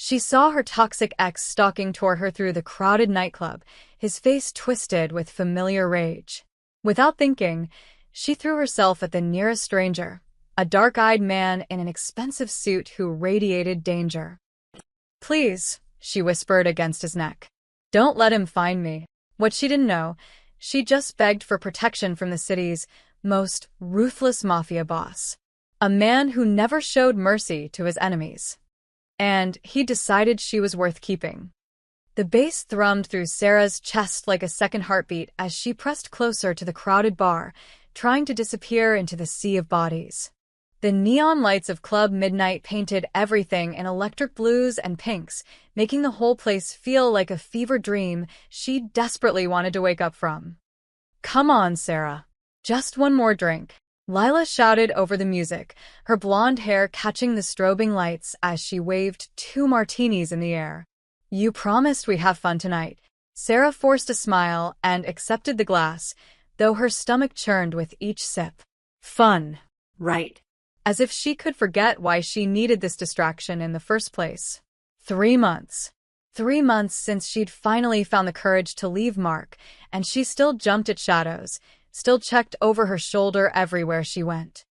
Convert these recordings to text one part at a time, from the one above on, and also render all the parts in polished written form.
She saw her toxic ex stalking toward her through the crowded nightclub, his face twisted with familiar rage. Without thinking, she threw herself at the nearest stranger, a dark-eyed man in an expensive suit who radiated danger. "Please," she whispered against his neck. "Don't let him find me." What she didn't know, she just begged for protection from the city's most ruthless mafia boss. A man who never showed mercy to his enemies. And he decided she was worth keeping. The bass thrummed through Sarah's chest like a second heartbeat as she pressed closer to the crowded bar, trying to disappear into the sea of bodies. The neon lights of Club Midnight painted everything in electric blues and pinks, making the whole place feel like a fever dream she desperately wanted to wake up from. "Come on, Sarah. Just one more drink," Lila shouted over the music, her blonde hair catching the strobing lights as she waved 2 martinis in the air. "You promised we'd have fun tonight." Sarah forced a smile and accepted the glass, though her stomach churned with each sip. Fun. Right. As if she could forget why she needed this distraction in the first place. 3 months. 3 months since she'd finally found the courage to leave Mark, and she still jumped at shadows, still checked over her shoulder everywhere she went.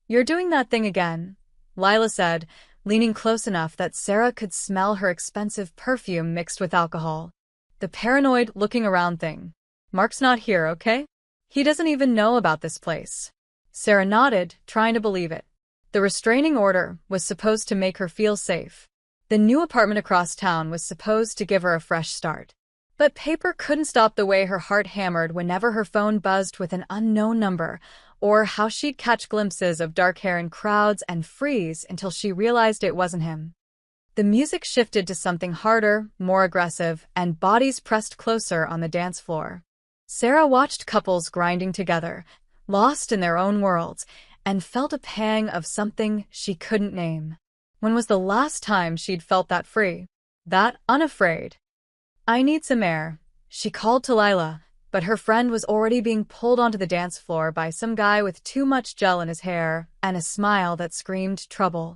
"You're doing that thing again," Lila said, leaning close enough that Sarah could smell her expensive perfume mixed with alcohol. "The paranoid looking around thing. Mark's not here, okay? He doesn't even know about this place." Sarah nodded, trying to believe it. The restraining order was supposed to make her feel safe. The new apartment across town was supposed to give her a fresh start. But paper couldn't stop the way her heart hammered whenever her phone buzzed with an unknown number, or how she'd catch glimpses of dark hair in crowds and freeze until she realized it wasn't him. The music shifted to something harder, more aggressive, and bodies pressed closer on the dance floor. Sarah watched couples grinding together, lost in their own worlds, and felt a pang of something she couldn't name. When was the last time she'd felt that free? That unafraid? "I need some air," she called to Lila, but her friend was already being pulled onto the dance floor by some guy with too much gel in his hair and a smile that screamed trouble.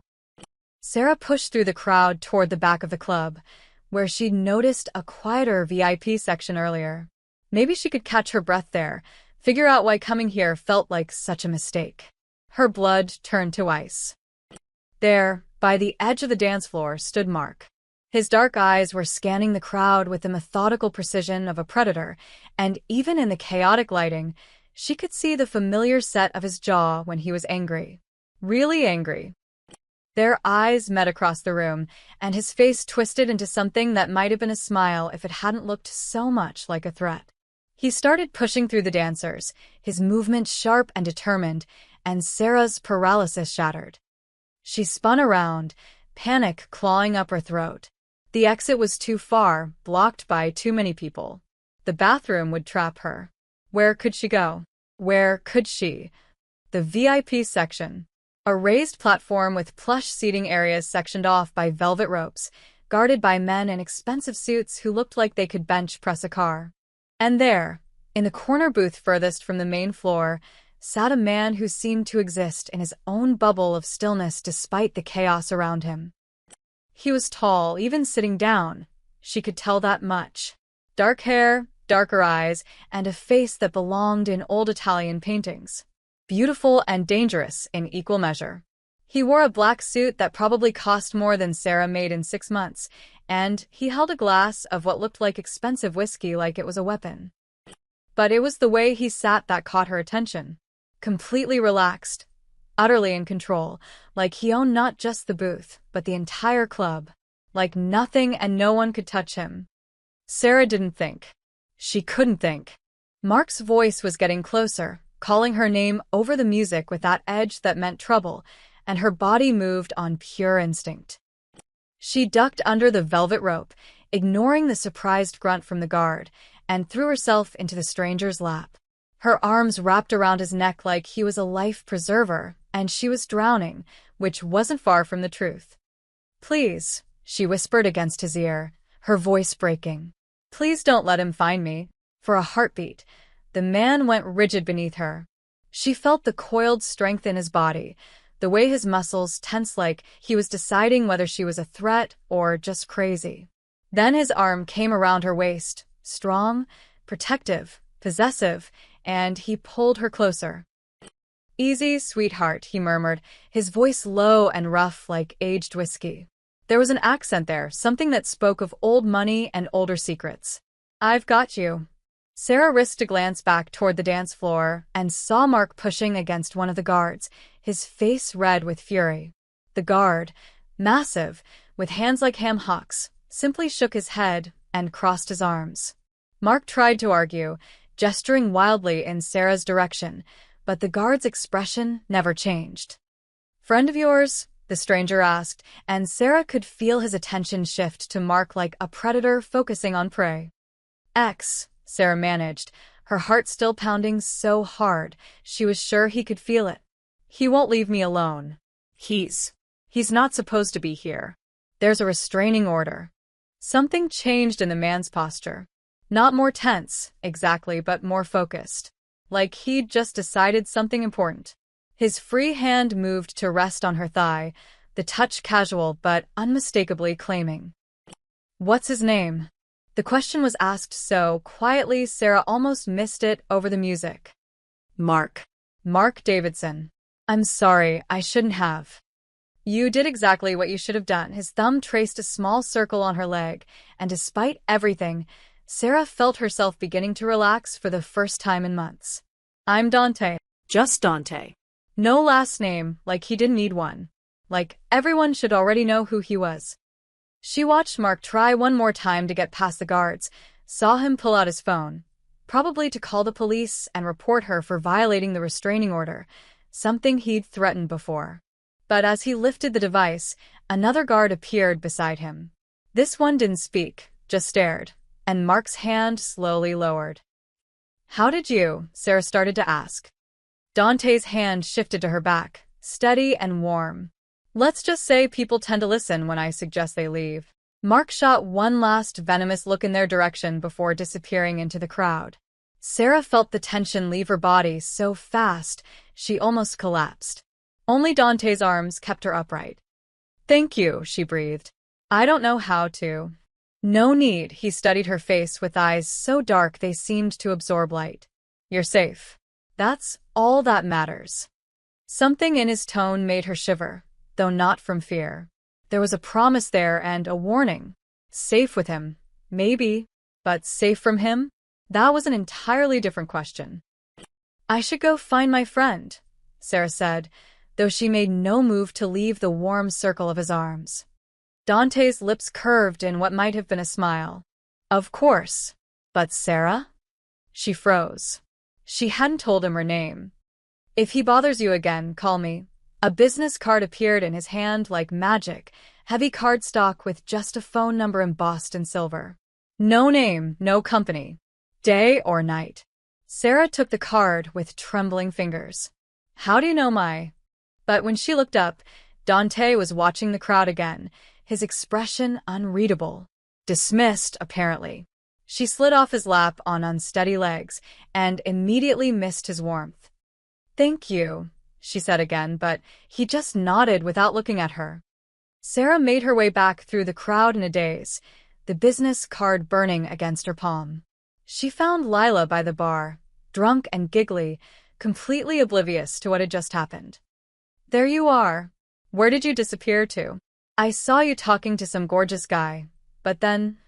Sarah pushed through the crowd toward the back of the club, where she'd noticed a quieter VIP section earlier. Maybe she could catch her breath there, figure out why coming here felt like such a mistake. Her blood turned to ice. There, by the edge of the dance floor, stood Mark. His dark eyes were scanning the crowd with the methodical precision of a predator, and even in the chaotic lighting, she could see the familiar set of his jaw when he was angry. Really angry. Their eyes met across the room, and his face twisted into something that might have been a smile if it hadn't looked so much like a threat. He started pushing through the dancers, his movement sharp and determined, and Sarah's paralysis shattered. She spun around, panic clawing up her throat. The exit was too far, blocked by too many people. The bathroom would trap her. Where could she go? Where could she? The VIP section. A raised platform with plush seating areas sectioned off by velvet ropes, guarded by men in expensive suits who looked like they could bench press a car. And there, in the corner booth furthest from the main floor, sat a man who seemed to exist in his own bubble of stillness despite the chaos around him. He was tall, even sitting down. She could tell that much. Dark hair, darker eyes, and a face that belonged in old Italian paintings. Beautiful and dangerous in equal measure. He wore a black suit that probably cost more than Sarah made in 6 months, and he held a glass of what looked like expensive whiskey like it was a weapon. But it was the way he sat that caught her attention. Completely relaxed, utterly in control, like he owned not just the booth, but the entire club. Like nothing and no one could touch him. Sarah didn't think. She couldn't think. Mark's voice was getting closer, calling her name over the music with that edge that meant trouble, and her body moved on pure instinct. She ducked under the velvet rope, ignoring the surprised grunt from the guard, and threw herself into the stranger's lap. Her arms wrapped around his neck like he was a life preserver, and she was drowning, which wasn't far from the truth. "Please," she whispered against his ear, her voice breaking. "Please don't let him find me." For a heartbeat, the man went rigid beneath her. She felt the coiled strength in his body, the way his muscles tensed like he was deciding whether she was a threat or just crazy. Then his arm came around her waist, strong, protective, possessive, and he pulled her closer. "Easy, sweetheart," he murmured, his voice low and rough like aged whiskey. There was an accent there, something that spoke of old money and older secrets. "I've got you." Sarah risked a glance back toward the dance floor and saw Mark pushing against one of the guards, his face red with fury. The guard, massive, with hands like ham hocks, simply shook his head and crossed his arms. Mark tried to argue, gesturing wildly in Sarah's direction, but the guard's expression never changed. "Friend of yours?" the stranger asked, and Sarah could feel his attention shift to Mark like a predator focusing on prey. "Ex," Sarah managed, her heart still pounding so hard she was sure he could feel it. "He won't leave me alone. He's not supposed to be here. There's a restraining order." Something changed in the man's posture. Not more tense, exactly, but more focused. Like he'd just decided something important. His free hand moved to rest on her thigh, the touch casual but unmistakably claiming. "What's his name?" The question was asked so quietly Sarah almost missed it over the music. "Mark. Mark Davidson." "I'm sorry, I shouldn't have." "You did exactly what you should have done." His thumb traced a small circle on her leg, and despite everything, Sarah felt herself beginning to relax for the first time in months. "I'm Dante." Just Dante. No last name, like he didn't need one. Like everyone should already know who he was. She watched Mark try one more time to get past the guards, saw him pull out his phone, probably to call the police and report her for violating the restraining order, something he'd threatened before. But as he lifted the device, another guard appeared beside him. This one didn't speak, just stared, and Mark's hand slowly lowered. "How did you?" Sarah started to ask. Dante's hand shifted to her back, steady and warm. "Let's just say people tend to listen when I suggest they leave." Mark shot one last venomous look in their direction before disappearing into the crowd. Sarah felt the tension leave her body so fast she almost collapsed. Only Dante's arms kept her upright. "Thank you," she breathed. "I don't know how to." "No need," he studied her face with eyes so dark they seemed to absorb light. "You're safe. That's all that matters." Something in his tone made her shiver, though not from fear. There was a promise there and a warning. Safe with him, maybe, but safe from him? That was an entirely different question. "I should go find my friend," Sarah said, though she made no move to leave the warm circle of his arms. Dante's lips curved in what might have been a smile. "Of course. But Sarah?" She froze. She hadn't told him her name. "If he bothers you again, call me." A business card appeared in his hand like magic, heavy cardstock with just a phone number embossed in silver. No name, no company. Day or night. Sarah took the card with trembling fingers. "How do you know my—" But when she looked up, Dante was watching the crowd again, his expression unreadable. Dismissed, apparently. She slid off his lap on unsteady legs and immediately missed his warmth. "Thank you," she said again, but he just nodded without looking at her. Sarah made her way back through the crowd in a daze, the business card burning against her palm. She found Lila by the bar, drunk and giggly, completely oblivious to what had just happened. "There you are. Where did you disappear to? I saw you talking to some gorgeous guy, but then—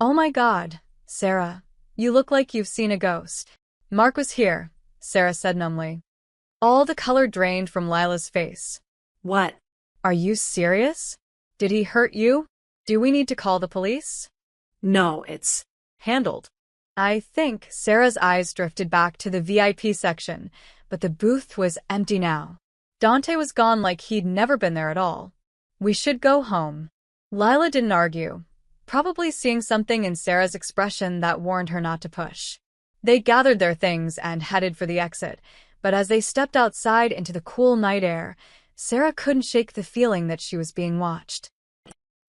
Oh my God, Sarah, you look like you've seen a ghost." "Mark was here," Sarah said numbly. All the color drained from Lila's face. "What? Are you serious? Did he hurt you? Do we need to call the police?" "No, it's handled." I think Sarah's eyes drifted back to the VIP section, but the booth was empty now. Dante was gone like he'd never been there at all. "We should go home." Lila didn't argue, probably seeing something in Sarah's expression that warned her not to push. They gathered their things and headed for the exit, but as they stepped outside into the cool night air, Sarah couldn't shake the feeling that she was being watched.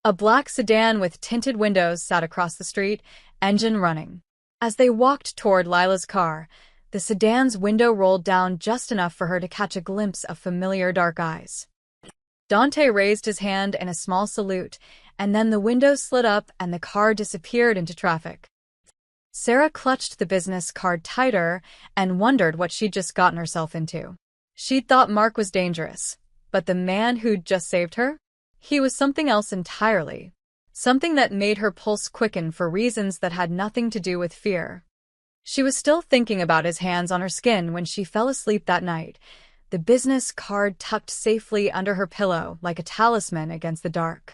A black sedan with tinted windows sat across the street, engine running. As they walked toward Lila's car, the sedan's window rolled down just enough for her to catch a glimpse of familiar dark eyes. Dante raised his hand in a small salute, and then the window slid up and the car disappeared into traffic. Sarah clutched the business card tighter and wondered what she'd just gotten herself into. She'd thought Mark was dangerous, but the man who'd just saved her? He was something else entirely. Something that made her pulse quicken for reasons that had nothing to do with fear. She was still thinking about his hands on her skin when she fell asleep that night, the business card tucked safely under her pillow like a talisman against the dark.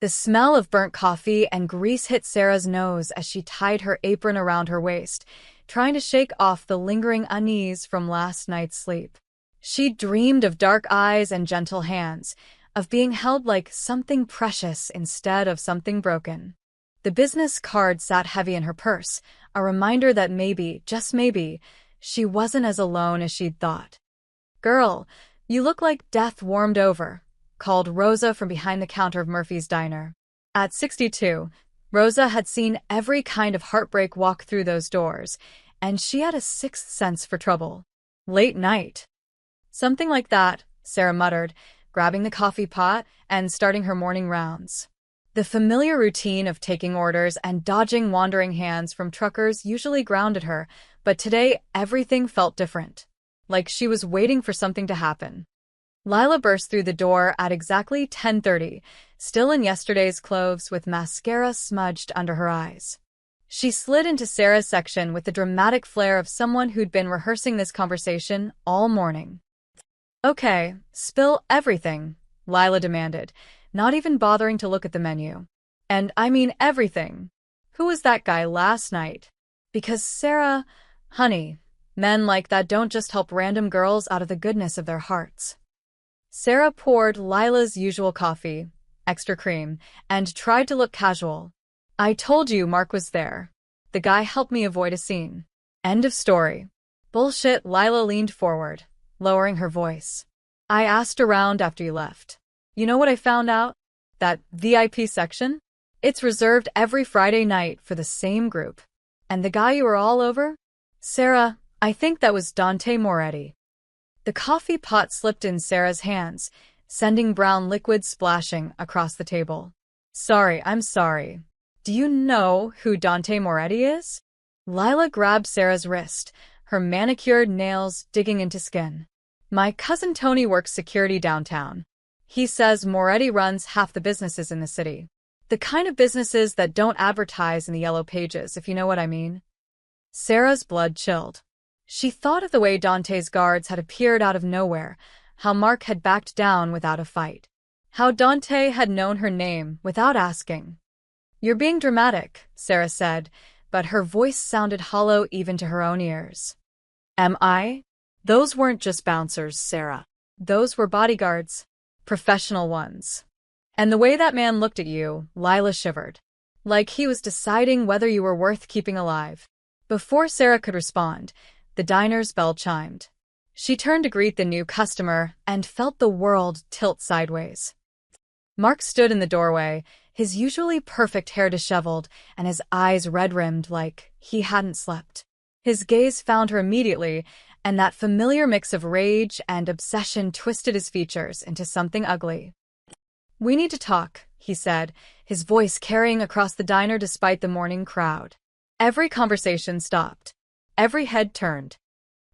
The smell of burnt coffee and grease hit Sarah's nose as she tied her apron around her waist, trying to shake off the lingering unease from last night's sleep. She dreamed of dark eyes and gentle hands, of being held like something precious instead of something broken. The business card sat heavy in her purse, a reminder that maybe, just maybe, she wasn't as alone as she'd thought. "Girl, you look like death warmed over," called Rosa from behind the counter of Murphy's Diner. At 62, Rosa had seen every kind of heartbreak walk through those doors, and she had a sixth sense for trouble. Late night. "Something like that," Sarah muttered, grabbing the coffee pot and starting her morning rounds. The familiar routine of taking orders and dodging wandering hands from truckers usually grounded her, but today everything felt different. Like she was waiting for something to happen. Lila burst through the door at exactly 10:30, still in yesterday's clothes with mascara smudged under her eyes. She slid into Sarah's section with the dramatic flair of someone who'd been rehearsing this conversation all morning. "Okay, spill everything," Lila demanded, not even bothering to look at the menu. "And I mean everything. Who was that guy last night?" Because Sarah, honey, men like that don't just help random girls out of the goodness of their hearts. Sarah poured Lila's usual coffee, extra cream, and tried to look casual. "I told you Mark was there. The guy helped me avoid a scene. End of story." "Bullshit," Lila leaned forward, lowering her voice. "I asked around after you left. You know what I found out? That VIP section? It's reserved every Friday night for the same group. And the guy you were all over? Sarah, I think that was Dante Moretti." The coffee pot slipped in Sarah's hands, sending brown liquid splashing across the table. "Sorry, I'm sorry. Do you know who Dante Moretti is?" Lila grabbed Sarah's wrist, her manicured nails digging into skin. "My cousin Tony works security downtown. He says Moretti runs half the businesses in the city. The kind of businesses that don't advertise in the yellow pages, if you know what I mean." Sarah's blood chilled. She thought of the way Dante's guards had appeared out of nowhere, how Mark had backed down without a fight. How Dante had known her name without asking. "You're being dramatic," Sarah said, but her voice sounded hollow even to her own ears. "Am I? Those weren't just bouncers, Sarah. Those were bodyguards. Professional ones. And the way that man looked at you," Lila shivered. "Like he was deciding whether you were worth keeping alive." Before Sarah could respond, the diner's bell chimed. She turned to greet the new customer and felt the world tilt sideways. Mark stood in the doorway, his usually perfect hair disheveled and his eyes red-rimmed like he hadn't slept. His gaze found her immediately, and that familiar mix of rage and obsession twisted his features into something ugly. "We need to talk," he said, his voice carrying across the diner despite the morning crowd. Every conversation stopped. Every head turned.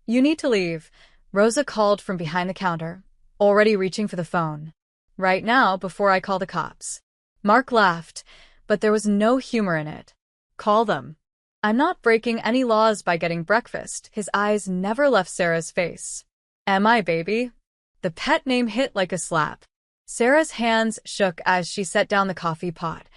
"You need to leave," Rosa called from behind the counter, already reaching for the phone. "Right now, before I call the cops." Mark laughed, but there was no humor in it. "Call them. I'm not breaking any laws by getting breakfast." His eyes never left Sarah's face. "Am I, baby?" The pet name hit like a slap. Sarah's hands shook as she set down the coffee pot,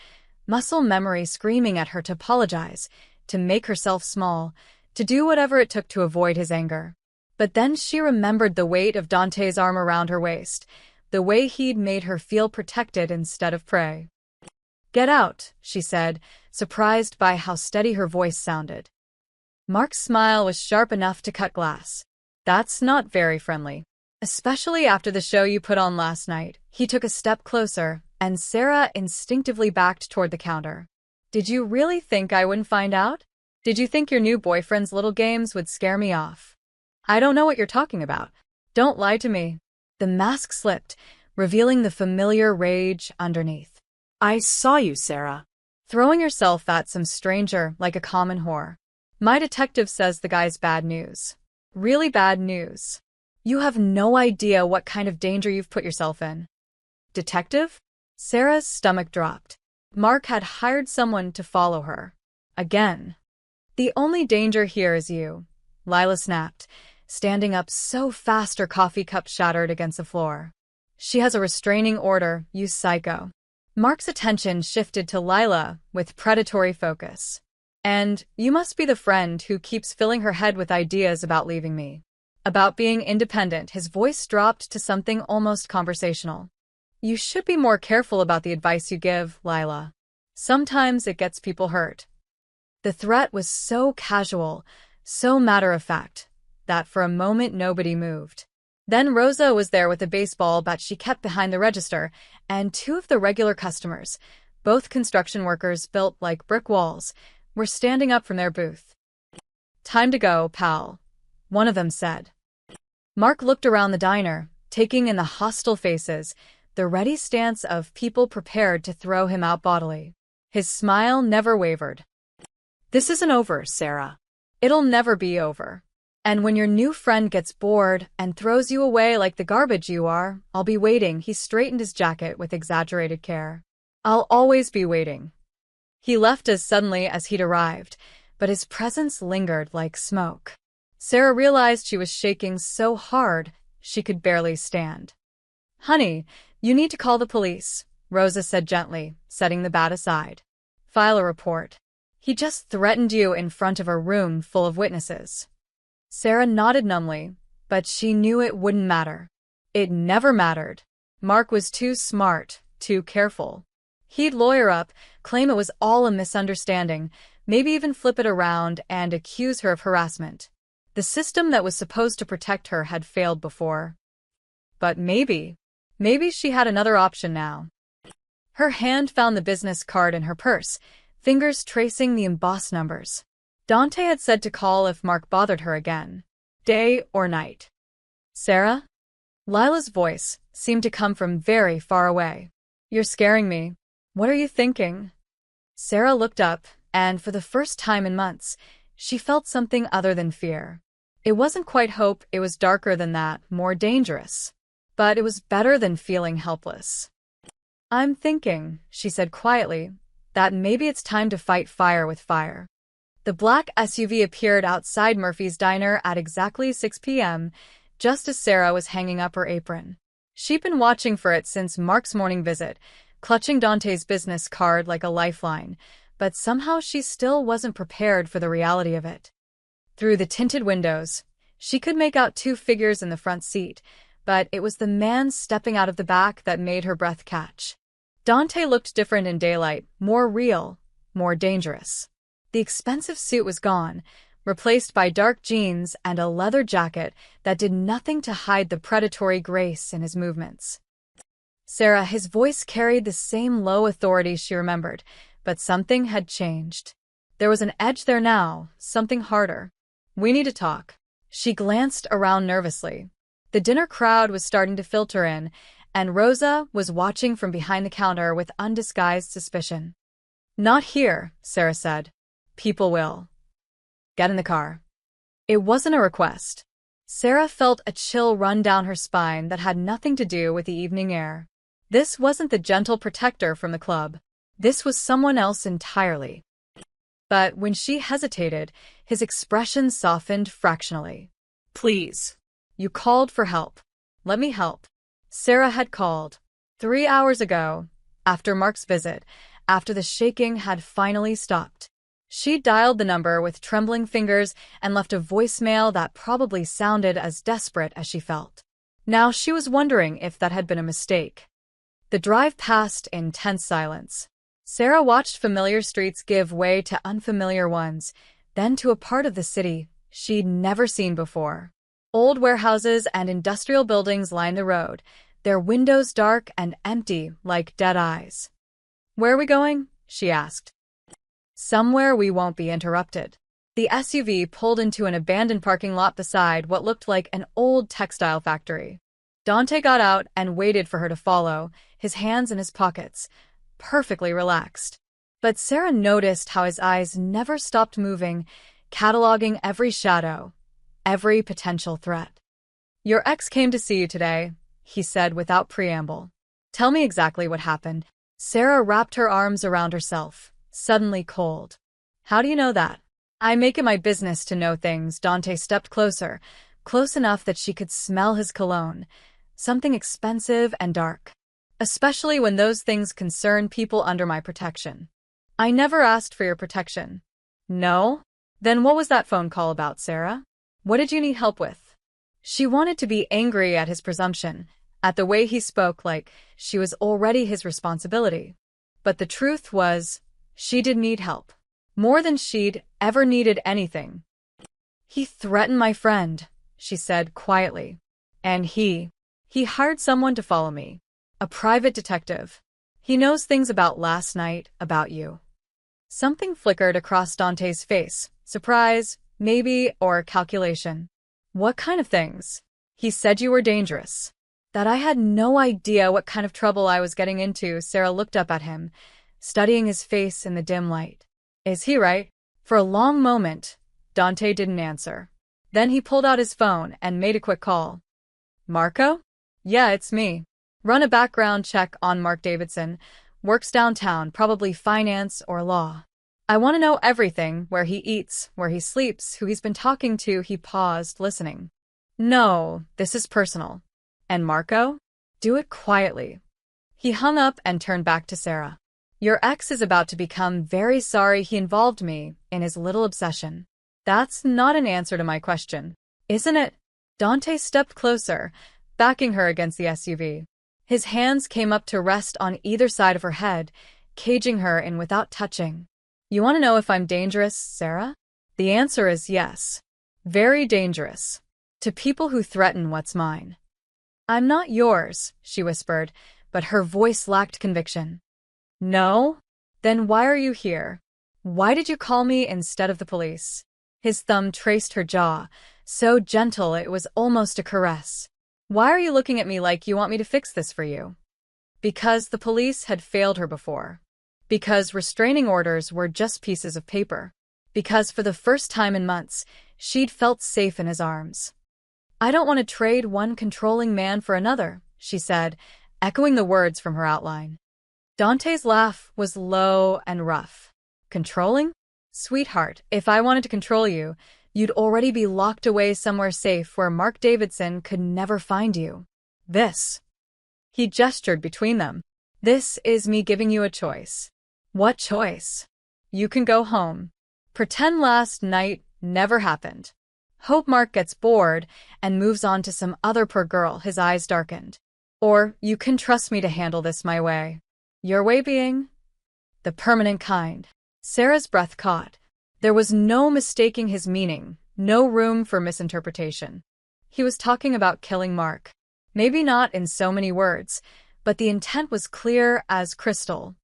muscle memory screaming at her to apologize, to make herself small, to do whatever it took to avoid his anger. But then she remembered the weight of Dante's arm around her waist, the way he'd made her feel protected instead of prey. "Get out," she said, surprised by how steady her voice sounded. Mark's smile was sharp enough to cut glass. "That's not very friendly. Especially after the show you put on last night." He took a step closer, and Sarah instinctively backed toward the counter. "Did you really think I wouldn't find out? Did you think your new boyfriend's little games would scare me off?" "I don't know what you're talking about. Don't lie to me." The mask slipped, revealing the familiar rage underneath. I saw you, Sarah. Throwing yourself at some stranger like a common whore. My detective says the guy's bad news. Really bad news. You have no idea what kind of danger you've put yourself in. Detective? Sarah's stomach dropped. Mark had hired someone to follow her. Again. The only danger here is you, Lila snapped, standing up so fast her coffee cup shattered against the floor. She has a restraining order, you psycho. Mark's attention shifted to Lila with predatory focus. And you must be the friend who keeps filling her head with ideas about leaving me. About being independent, his voice dropped to something almost conversational. You should be more careful about the advice you give, Lila. Sometimes it gets people hurt. The threat was so casual, so matter-of-fact, that for a moment nobody moved. Then Rosa was there with a baseball bat she kept behind the register, and two of the regular customers, both construction workers built like brick walls, were standing up from their booth. Time to go, pal, one of them said. Mark looked around the diner, taking in the hostile faces, the ready stance of people prepared to throw him out bodily. His smile never wavered. This isn't over, Sarah. It'll never be over. And when your new friend gets bored and throws you away like the garbage you are, I'll be waiting. He straightened his jacket with exaggerated care. I'll always be waiting. He left as suddenly as he'd arrived, but his presence lingered like smoke. Sarah realized she was shaking so hard she could barely stand. Honey, you need to call the police, Rosa said gently, setting the bat aside. File a report. He just threatened you in front of a room full of witnesses. Sarah nodded numbly, but she knew it wouldn't matter. It never mattered. Mark was too smart, too careful. He'd lawyer up, claim it was all a misunderstanding, maybe even flip it around and accuse her of harassment. The system that was supposed to protect her had failed before. But maybe she had another option now. Her hand found the business card in her purse, fingers tracing the embossed numbers. Dante had said to call if Mark bothered her again, day or night. Sarah? Lila's voice seemed to come from very far away. You're scaring me. What are you thinking? Sarah looked up, and for the first time in months, she felt something other than fear. It wasn't quite hope, it was darker than that, more dangerous. But it was better than feeling helpless. I'm thinking, she said quietly, that maybe it's time to fight fire with fire. The black SUV appeared outside Murphy's diner at exactly 6 p.m., just as Sarah was hanging up her apron. She'd been watching for it since Mark's morning visit, clutching Dante's business card like a lifeline, but somehow she still wasn't prepared for the reality of it. Through the tinted windows, she could make out two figures in the front seat, but it was the man stepping out of the back that made her breath catch. Dante looked different in daylight, more real, more dangerous. The expensive suit was gone, replaced by dark jeans and a leather jacket that did nothing to hide the predatory grace in his movements. Sarah, his voice carried the same low authority she remembered, but something had changed. There was an edge there now, something harder. We need to talk. She glanced around nervously. The dinner crowd was starting to filter in, and Rosa was watching from behind the counter with undisguised suspicion. Not here, Sarah said. People will. Get in the car. It wasn't a request. Sarah felt a chill run down her spine that had nothing to do with the evening air. This wasn't the gentle protector from the club. This was someone else entirely. But when she hesitated, his expression softened fractionally. Please. You called for help. Let me help. Sarah had called 3 hours ago, after Mark's visit, after the shaking had finally stopped. She dialed the number with trembling fingers and left a voicemail that probably sounded as desperate as she felt. Now she was wondering if that had been a mistake. The drive passed in tense silence. Sarah watched familiar streets give way to unfamiliar ones, then to a part of the city she'd never seen before. Old warehouses and industrial buildings lined the road, their windows dark and empty like dead eyes. Where are we going? She asked. Somewhere we won't be interrupted. The SUV pulled into an abandoned parking lot beside what looked like an old textile factory. Dante got out and waited for her to follow, his hands in his pockets, perfectly relaxed. But Sarah noticed how his eyes never stopped moving, cataloging every shadow, every potential threat. "Your ex came to see you today," he said without preamble. "Tell me exactly what happened." Sarah wrapped her arms around herself, suddenly cold. "How do you know that?" "I make it my business to know things." Dante stepped closer, close enough that she could smell his cologne, something expensive and dark. "Especially when those things concern people under my protection." "I never asked for your protection." "No? Then what was that phone call about, Sarah? What did you need help with?" She wanted to be angry at his presumption, at the way he spoke like she was already his responsibility. But the truth was, she did need help. More than she'd ever needed anything. "He threatened my friend," she said quietly. "And he hired someone to follow me. A private detective. He knows things about last night, about you." Something flickered across Dante's face. Surprise, maybe, or calculation. "What kind of things?" "He said you were dangerous. That I had no idea what kind of trouble I was getting into." Sarah looked up at him, studying his face in the dim light. "Is he right?" For a long moment, Dante didn't answer. Then he pulled out his phone and made a quick call. "Marco?" "Yeah, it's me. Run a background check on Mark Davidson. Works downtown, probably finance or law. I want to know everything, where he eats, where he sleeps, who he's been talking to." He paused, listening. "No, this is personal." "And Marco?" "Do it quietly." He hung up and turned back to Sarah. "Your ex is about to become very sorry he involved me in his little obsession." "That's not an answer to my question, isn't it?" Dante stepped closer, backing her against the SUV. His hands came up to rest on either side of her head, caging her in without touching. "You want to know if I'm dangerous, Sarah?" "The answer is yes. Very dangerous. To people who threaten what's mine." "I'm not yours," she whispered, but her voice lacked conviction. "No? Then why are you here? Why did you call me instead of the police?" His thumb traced her jaw, so gentle it was almost a caress. "Why are you looking at me like you want me to fix this for you?" Because the police had failed her before. Because restraining orders were just pieces of paper. Because for the first time in months, she'd felt safe in his arms. "I don't want to trade one controlling man for another," she said, echoing the words from her outline. Dante's laugh was low and rough. "Controlling? Sweetheart, if I wanted to control you, you'd already be locked away somewhere safe where Mark Davidson could never find you. This." He gestured between them. "This is me giving you a choice." "What choice?" "You can go home. Pretend last night never happened. Hope Mark gets bored and moves on to some other poor girl." His eyes darkened. "Or you can trust me to handle this my way." "Your way being?" "The permanent kind." Sarah's breath caught. There was no mistaking his meaning, no room for misinterpretation. He was talking about killing Mark. Maybe not in so many words, but the intent was clear as crystal.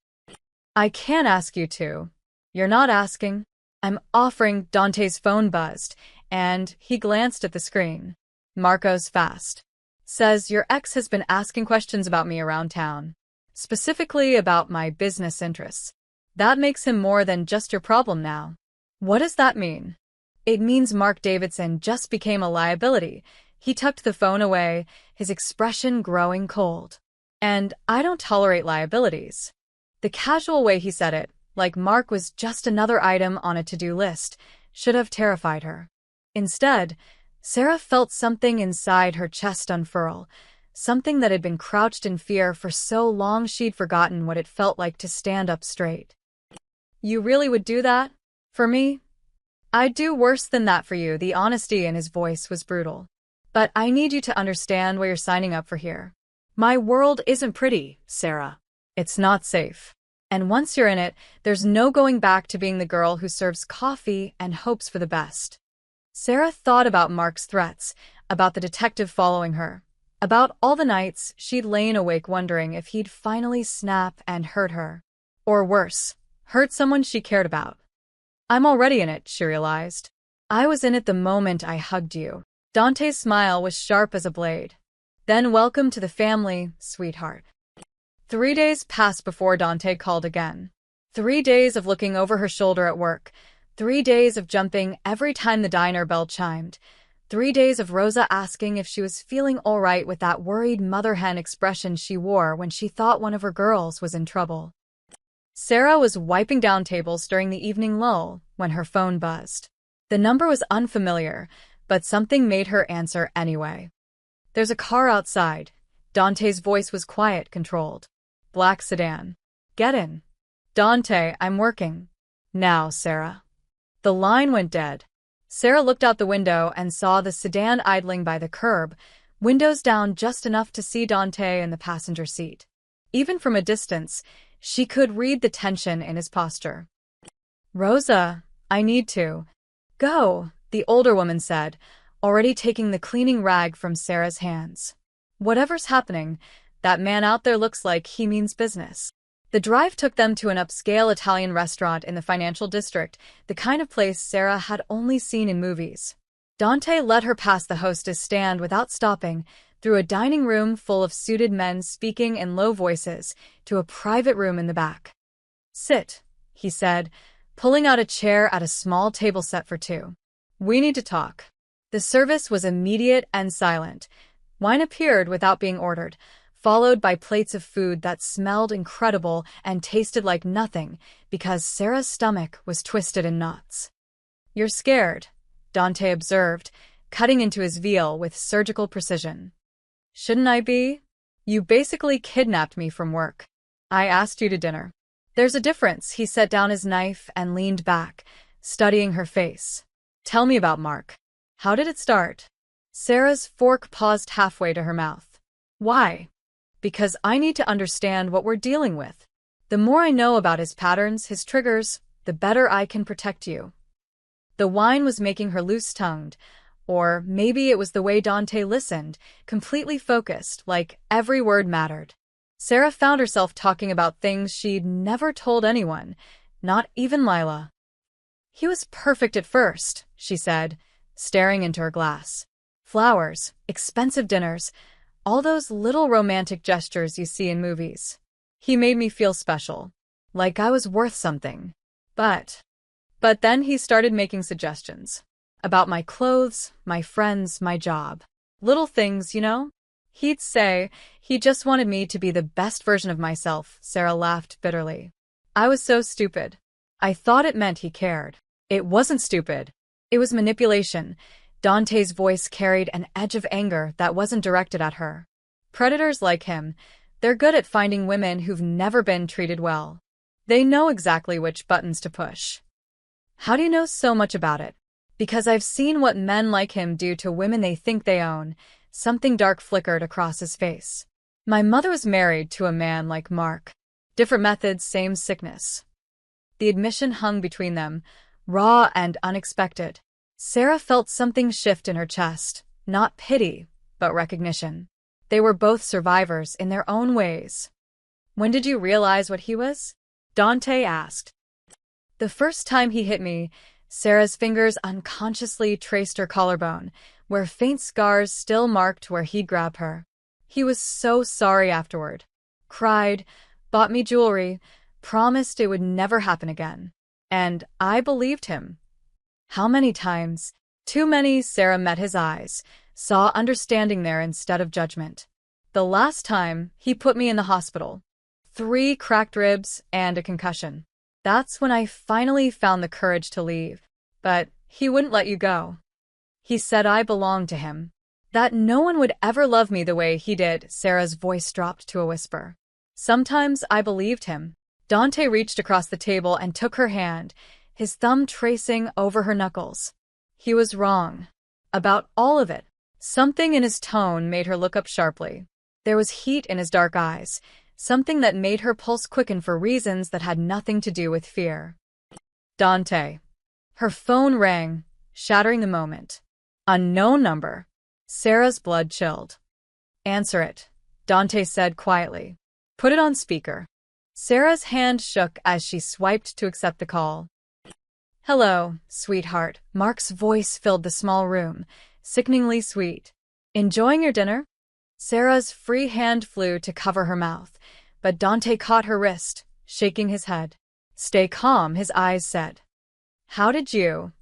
"I can't ask you to." "You're not asking. I'm offering." Dante's phone buzzed, and he glanced at the screen. "Marco's fast. Says your ex has been asking questions about me around town. Specifically about my business interests. That makes him more than just your problem now." "What does that mean?" "It means Mark Davidson just became a liability." He tucked the phone away, his expression growing cold. "And I don't tolerate liabilities." The casual way he said it, like Mark was just another item on a to-do list, should have terrified her. Instead, Sarah felt something inside her chest unfurl, something that had been crouched in fear for so long she'd forgotten what it felt like to stand up straight. "You really would do that? For me?" "I'd do worse than that for you." The honesty in his voice was brutal. "But I need you to understand what you're signing up for here." My world isn't pretty, Sarah. "It's not safe. And once you're in it, there's no going back to being the girl who serves coffee and hopes for the best." Sarah thought about Mark's threats, about the detective following her, about all the nights she'd lain awake wondering if he'd finally snap and hurt her. Or worse, hurt someone she cared about. "I'm already in it," she realized. "I was in it the moment I hugged you." Dante's smile was sharp as a blade. Then welcome to the family, sweetheart. 3 days passed before Dante called again. 3 days of looking over her shoulder at work. 3 days of jumping every time the diner bell chimed. 3 days of Rosa asking if she was feeling all right with that worried mother-hen expression she wore when she thought one of her girls was in trouble. Sarah was wiping down tables during the evening lull when her phone buzzed. The number was unfamiliar, but something made her answer anyway. "There's a car outside." Dante's voice was quiet, controlled. "Black sedan. Get in." "Dante, I'm working." "Now, Sarah." The line went dead. Sarah looked out the window and saw the sedan idling by the curb, windows down just enough to see Dante in the passenger seat. Even from a distance, she could read the tension in his posture. "Rosa, I need to." "Go," the older woman said, already taking the cleaning rag from Sarah's hands. "Whatever's happening, that man out there looks like he means business." The drive took them to an upscale Italian restaurant in the financial district, the kind of place Sarah had only seen in movies. Dante let her pass the hostess stand without stopping, through a dining room full of suited men speaking in low voices, to a private room in the back. "Sit," he said, pulling out a chair at a small table set for two. "We need to talk." The service was immediate and silent. Wine appeared without being ordered, followed by plates of food that smelled incredible and tasted like nothing because Sarah's stomach was twisted in knots. "You're scared," Dante observed, cutting into his veal with surgical precision. "Shouldn't I be? You basically kidnapped me from work. I asked you to dinner." "There's a difference." He set down his knife and leaned back, studying her face. "Tell me about Mark. How did it start?" Sarah's fork paused halfway to her mouth. "Why?" "Because I need to understand what we're dealing with. The more I know about his patterns, his triggers, the better I can protect you." The wine was making her loose-tongued, or maybe it was the way Dante listened, completely focused, like every word mattered. Sarah found herself talking about things she'd never told anyone, not even Lila. "He was perfect at first," she said, staring into her glass. "Flowers, expensive dinners, all those little romantic gestures you see in movies. He made me feel special, like I was worth something. But then he started making suggestions. About my clothes, my friends, my job. Little things, you know? He'd say he just wanted me to be the best version of myself." Sarah laughed bitterly. "I was so stupid. I thought it meant he cared." "It wasn't stupid. It was manipulation." Dante's voice carried an edge of anger that wasn't directed at her. "Predators like him, they're good at finding women who've never been treated well. They know exactly which buttons to push." "How do you know so much about it?" "Because I've seen what men like him do to women they think they own." Something dark flickered across his face. "My mother was married to a man like Mark. Different methods, same sickness." The admission hung between them, raw and unexpected. Sarah felt something shift in her chest, not pity, but recognition. They were both survivors in their own ways. "When did you realize what he was?" Dante asked. "The first time he hit me." Sarah's fingers unconsciously traced her collarbone, where faint scars still marked where he'd grabbed her. "He was so sorry afterward. Cried, bought me jewelry, promised it would never happen again. And I believed him." "How many times?" "Too many." Sarah met his eyes, saw understanding there instead of judgment. "The last time, he put me in the hospital. 3 cracked ribs and a concussion. That's when I finally found the courage to leave. But he wouldn't let you go. He said I belonged to him. That no one would ever love me the way he did." Sarah's voice dropped to a whisper. "Sometimes I believed him." Dante reached across the table and took her hand, his thumb tracing over her knuckles. "He was wrong. About all of it." Something in his tone made her look up sharply. There was heat in his dark eyes, something that made her pulse quicken for reasons that had nothing to do with fear. "Dante." Her phone rang, shattering the moment. Unknown number. Sarah's blood chilled. "Answer it," Dante said quietly. "Put it on speaker." Sarah's hand shook as she swiped to accept the call. "Hello, sweetheart." Mark's voice filled the small room, sickeningly sweet. "Enjoying your dinner?" Sarah's free hand flew to cover her mouth, but Dante caught her wrist, shaking his head. Stay calm, his eyes said. How did you?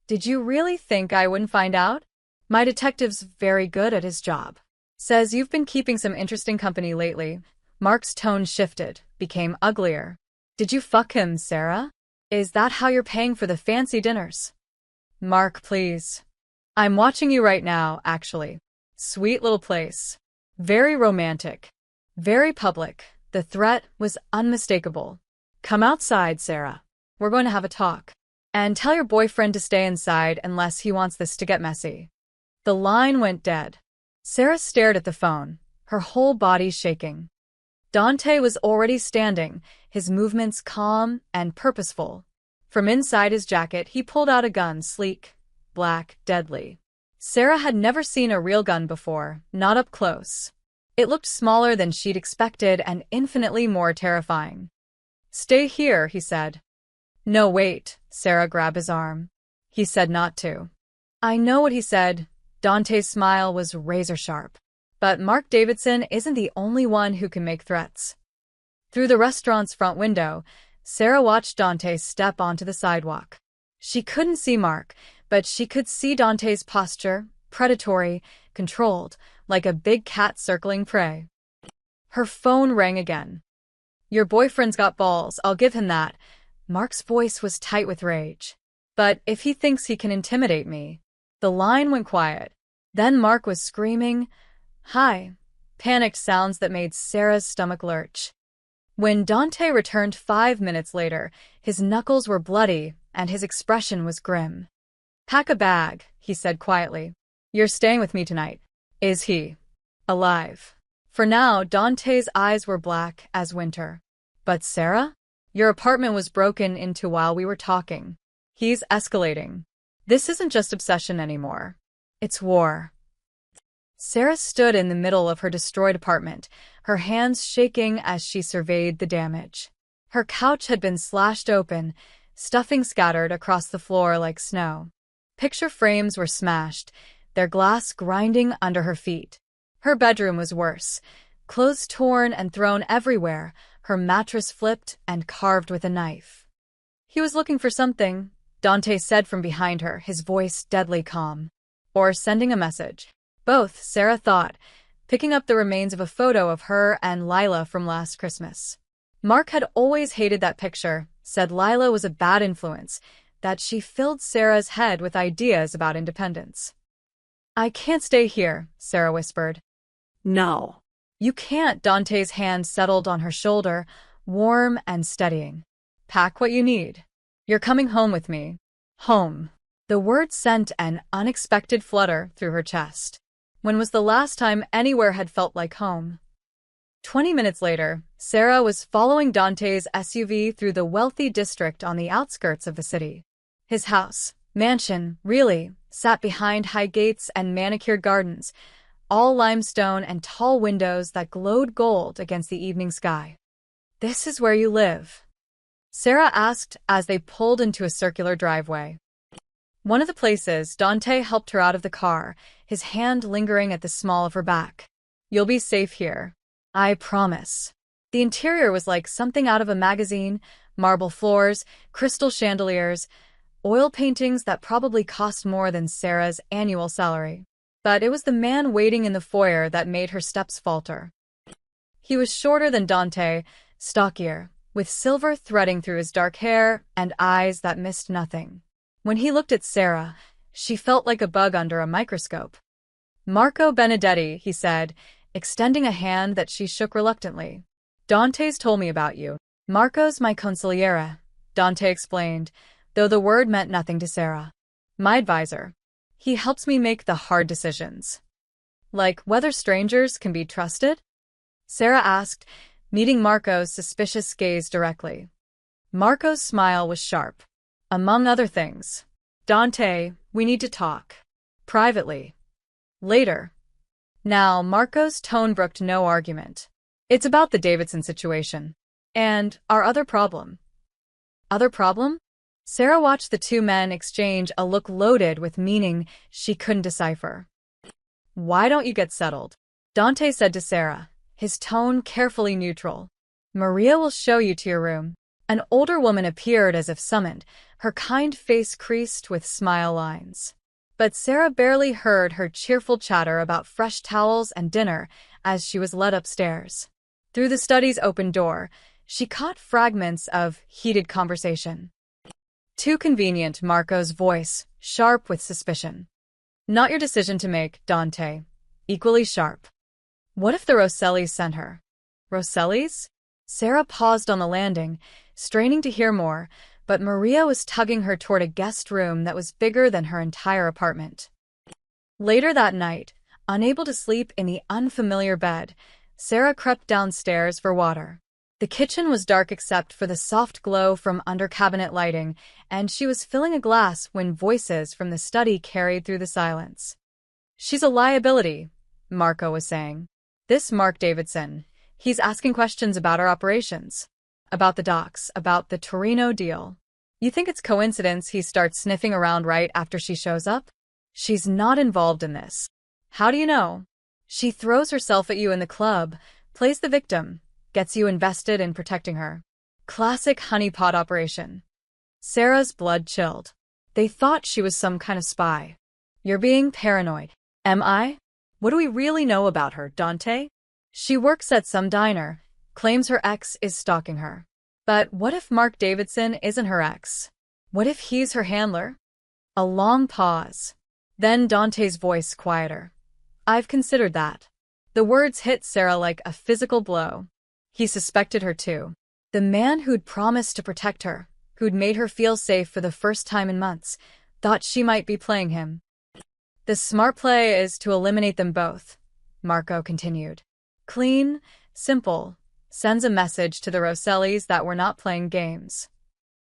Did you really think I wouldn't find out? My detective's very good at his job. Says you've been keeping some interesting company lately. Mark's tone shifted, became uglier. Did you fuck him, Sarah? Is that how you're paying for the fancy dinners? Mark, please. I'm watching you right now, actually. Sweet little place. Very romantic. Very public. The threat was unmistakable. Come outside, Sarah. We're going to have a talk. And tell your boyfriend to stay inside unless he wants this to get messy. The line went dead. Sarah stared at the phone, her whole body shaking. Dante was already standing, his movements calm and purposeful. From inside his jacket, he pulled out a gun, sleek, black, deadly. Sarah had never seen a real gun before, not up close. It looked smaller than she'd expected and infinitely more terrifying. Stay here, he said. No, wait, Sarah grabbed his arm. He said not to. I know what he said. Dante's smile was razor-sharp. But Mark Davidson isn't the only one who can make threats. Through the restaurant's front window, Sarah watched Dante step onto the sidewalk. She couldn't see Mark, but she could see Dante's posture, predatory, controlled, like a big cat circling prey. Her phone rang again. Your boyfriend's got balls, I'll give him that. Mark's voice was tight with rage. But if he thinks he can intimidate me. The line went quiet. Then Mark was screaming, "Hi!" Panicked sounds that made Sarah's stomach lurch. When Dante returned 5 minutes later, his knuckles were bloody and his expression was grim. Pack a bag, he said quietly. You're staying with me tonight. Is he alive? For now, Dante's eyes were black as winter. But Sarah? Your apartment was broken into while we were talking. He's escalating. This isn't just obsession anymore. It's war. Sarah stood in the middle of her destroyed apartment, her hands shaking as she surveyed the damage. Her couch had been slashed open, stuffing scattered across the floor like snow. Picture frames were smashed, their glass grinding under her feet. Her bedroom was worse. Clothes torn and thrown everywhere, her mattress flipped and carved with a knife. He was looking for something, Dante said from behind her, his voice deadly calm. Or sending a message. Both, Sarah thought, picking up the remains of a photo of her and Lila from last Christmas. Mark had always hated that picture, said Lila was a bad influence, that she filled Sarah's head with ideas about independence. I can't stay here, Sarah whispered. No. You can't, Dante's hand settled on her shoulder, warm and steadying. Pack what you need. You're coming home with me. Home. The word sent an unexpected flutter through her chest. When was the last time anywhere had felt like home? 20 minutes later, Sarah was following Dante's SUV through the wealthy district on the outskirts of the city. His house, mansion, really, sat behind high gates and manicured gardens, all limestone and tall windows that glowed gold against the evening sky. This is where you live? Sarah asked as they pulled into a circular driveway. One of the places. Dante helped her out of the car, his hand lingering at the small of her back. You'll be safe here. I promise. The interior was like something out of a magazine, marble floors, crystal chandeliers, oil paintings that probably cost more than Sarah's annual salary. But it was the man waiting in the foyer that made her steps falter. He was shorter than Dante, stockier, with silver threading through his dark hair and eyes that missed nothing. When he looked at Sarah, she felt like a bug under a microscope. Marco Benedetti, he said, extending a hand that she shook reluctantly. Dante's told me about you. Marco's my consigliere, Dante explained, though the word meant nothing to Sarah. My advisor. He helps me make the hard decisions. Like whether strangers can be trusted? Sarah asked, meeting Marco's suspicious gaze directly. Marco's smile was sharp. Among other things. Dante, we need to talk. Privately. Later. Now, Marco's tone brooked no argument. It's about the Davidson situation. And our other problem. Other problem? Sarah watched the two men exchange a look loaded with meaning she couldn't decipher. Why don't you get settled? Dante said to Sarah, his tone carefully neutral. Maria will show you to your room. An older woman appeared as if summoned, her kind face creased with smile lines. But Sarah barely heard her cheerful chatter about fresh towels and dinner as she was led upstairs. Through the study's open door, she caught fragments of heated conversation. Too convenient, Marco's voice, sharp with suspicion. Not your decision to make, Dante. Equally sharp. What if the Rossellis sent her? Rossellis? Sarah paused on the landing, straining to hear more, but Maria was tugging her toward a guest room that was bigger than her entire apartment. Later that night, unable to sleep in the unfamiliar bed, Sarah crept downstairs for water. The kitchen was dark except for the soft glow from under-cabinet lighting, and she was filling a glass when voices from the study carried through the silence. She's a liability, Marco was saying. This Mark Davidson, he's asking questions about our operations. About the docks, about the Torino deal. You think it's coincidence he starts sniffing around right after she shows up? She's not involved in this. How do you know? She throws herself at you in the club, plays the victim, gets you invested in protecting her. Classic honeypot operation. Sarah's blood chilled. They thought she was some kind of spy. You're being paranoid. Am I? What do we really know about her, Dante? She works at some diner, claims her ex is stalking her. But what if Mark Davidson isn't her ex? What if he's her handler? A long pause. Then Dante's voice quieter. I've considered that. The words hit Sarah like a physical blow. He suspected her too. The man who'd promised to protect her, who'd made her feel safe for the first time in months, thought she might be playing him. The smart play is to eliminate them both, Marco continued. Clean, simple. Sends a message to the Rossellis that we're not playing games.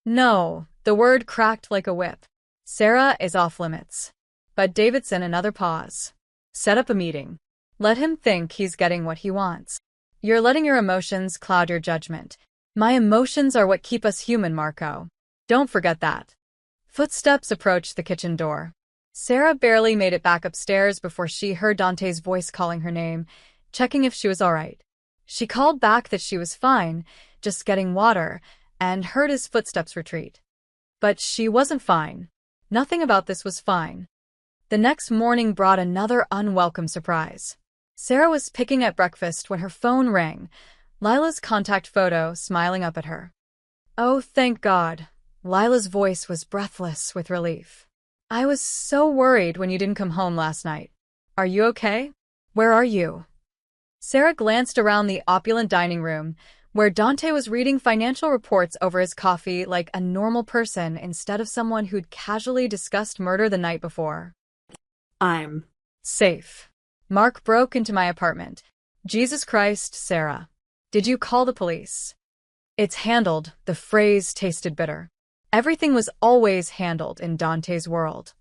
No, the word cracked like a whip. Sarah is off limits. But Davidson, another pause. Set up a meeting. Let him think he's getting what he wants. You're letting your emotions cloud your judgment. My emotions are what keep us human, Marco. Don't forget that. Footsteps approached the kitchen door. Sarah barely made it back upstairs before she heard Dante's voice calling her name, checking if she was all right. She called back that she was fine, just getting water, and heard his footsteps retreat. But she wasn't fine. Nothing about this was fine. The next morning brought another unwelcome surprise. Sarah was picking at breakfast when her phone rang, Lila's contact photo smiling up at her. Oh, thank God. Lila's voice was breathless with relief. I was so worried when you didn't come home last night. Are you okay? Where are you? Sarah glanced around the opulent dining room, where Dante was reading financial reports over his coffee like a normal person instead of someone who'd casually discussed murder the night before. I'm safe. Mark broke into my apartment. Jesus Christ, Sarah. Did you call the police? It's handled, the phrase tasted bitter. Everything was always handled in Dante's world.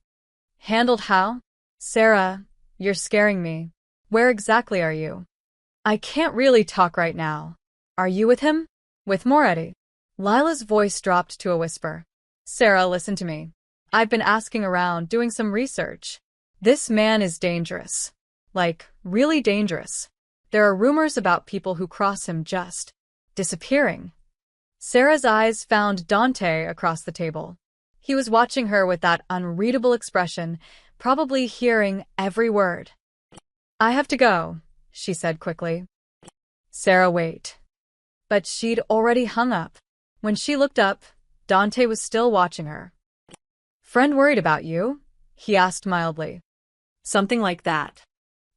Handled how? Sarah, you're scaring me. Where exactly are you? I can't really talk right now. Are you with him? With Moretti? Lila's voice dropped to a whisper. Sarah, listen to me. I've been asking around, doing some research. This man is dangerous. Like, really dangerous. There are rumors about people who cross him just disappearing. Sarah's eyes found Dante across the table. He was watching her with that unreadable expression, probably hearing every word. I have to go, she said quickly. Sarah, wait. But she'd already hung up. When she looked up, Dante was still watching her. Friend worried about you? He asked mildly. something like that.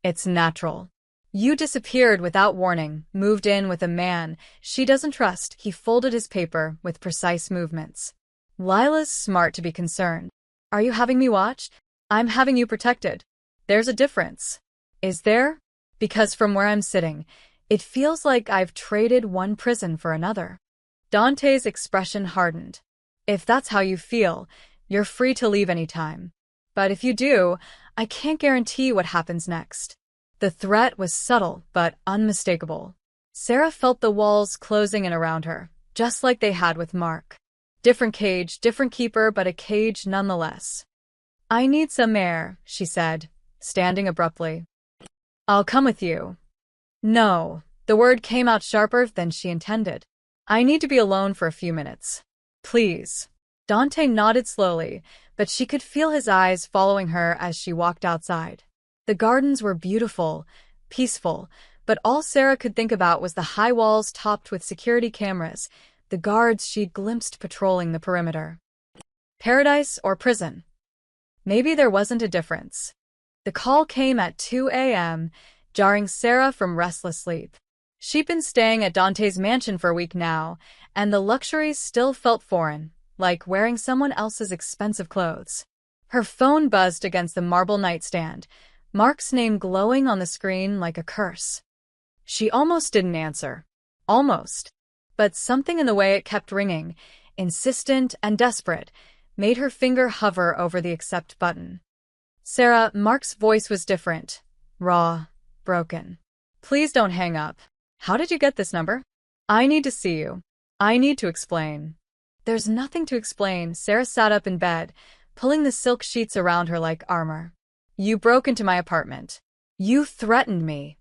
It's natural. You disappeared without warning, moved in with a man she doesn't trust. He folded his paper with precise movements. Lila's smart to be concerned. Are you having me watched? I'm having you protected. There's a difference. Is there? Because from where I'm sitting, it feels like I've traded one prison for another. Dante's expression hardened. If that's how you feel, you're free to leave any time. But if you do, I can't guarantee what happens next. The threat was subtle but unmistakable. Sarah felt the walls closing in around her, just like they had with Mark. Different cage, different keeper, but a cage nonetheless. I need some air, she said, standing abruptly. I'll come with you, No, the word came out sharper than she intended. I need to be alone for a few minutes. Please. Dante nodded slowly, but she could feel his eyes following her as she walked outside. The gardens were beautiful, peaceful, but all Sarah could think about was the high walls topped with security cameras, the guards she'd glimpsed patrolling the perimeter. Paradise or prison? Maybe there wasn't a difference. The call came at 2 a.m., jarring Sarah from restless sleep. She'd been staying at Dante's mansion for a week now, and the luxuries still felt foreign, like wearing someone else's expensive clothes. Her phone buzzed against the marble nightstand, Mark's name glowing on the screen like a curse. She almost didn't answer. Almost. But something in the way it kept ringing, insistent and desperate, made her finger hover over the accept button. Sarah, Mark's voice was different. Raw. Broken. Please don't hang up. How did you get this number? I need to see you. I need to explain. There's nothing to explain. Sarah sat up in bed, pulling the silk sheets around her like armor. You broke into my apartment. You threatened me.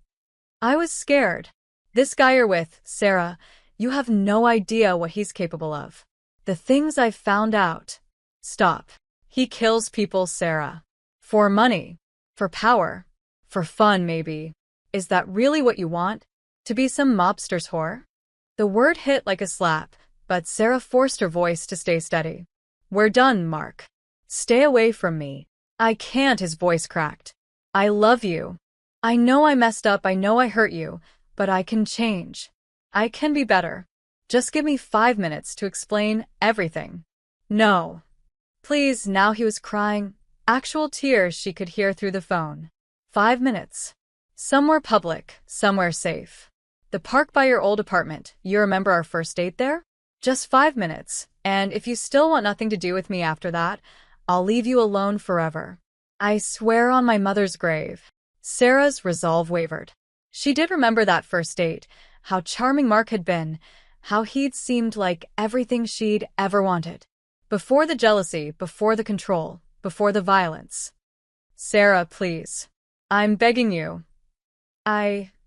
I was scared. This guy you're with, Sarah, you have no idea what he's capable of. The things I've found out. Stop. He kills people, Sarah. For money. For power. For fun, maybe. Is that really what you want? To be some mobster's whore? The word hit like a slap, but Sarah forced her voice to stay steady. We're done, Mark. Stay away from me. I can't, his voice cracked. I love you. I know I messed up, I know I hurt you, but I can change. I can be better. Just give me 5 minutes to explain everything. No. Please, now he was crying, actual tears she could hear through the phone. 5 minutes. Somewhere public, somewhere safe. The park by your old apartment, you remember our first date there? Just 5 minutes, and if you still want nothing to do with me after that, I'll leave you alone forever. I swear on my mother's grave. Sarah's resolve wavered. She did remember that first date, how charming Mark had been, how he'd seemed like everything she'd ever wanted. Before the jealousy, before the control, before the violence. Sarah, please. I'm begging you.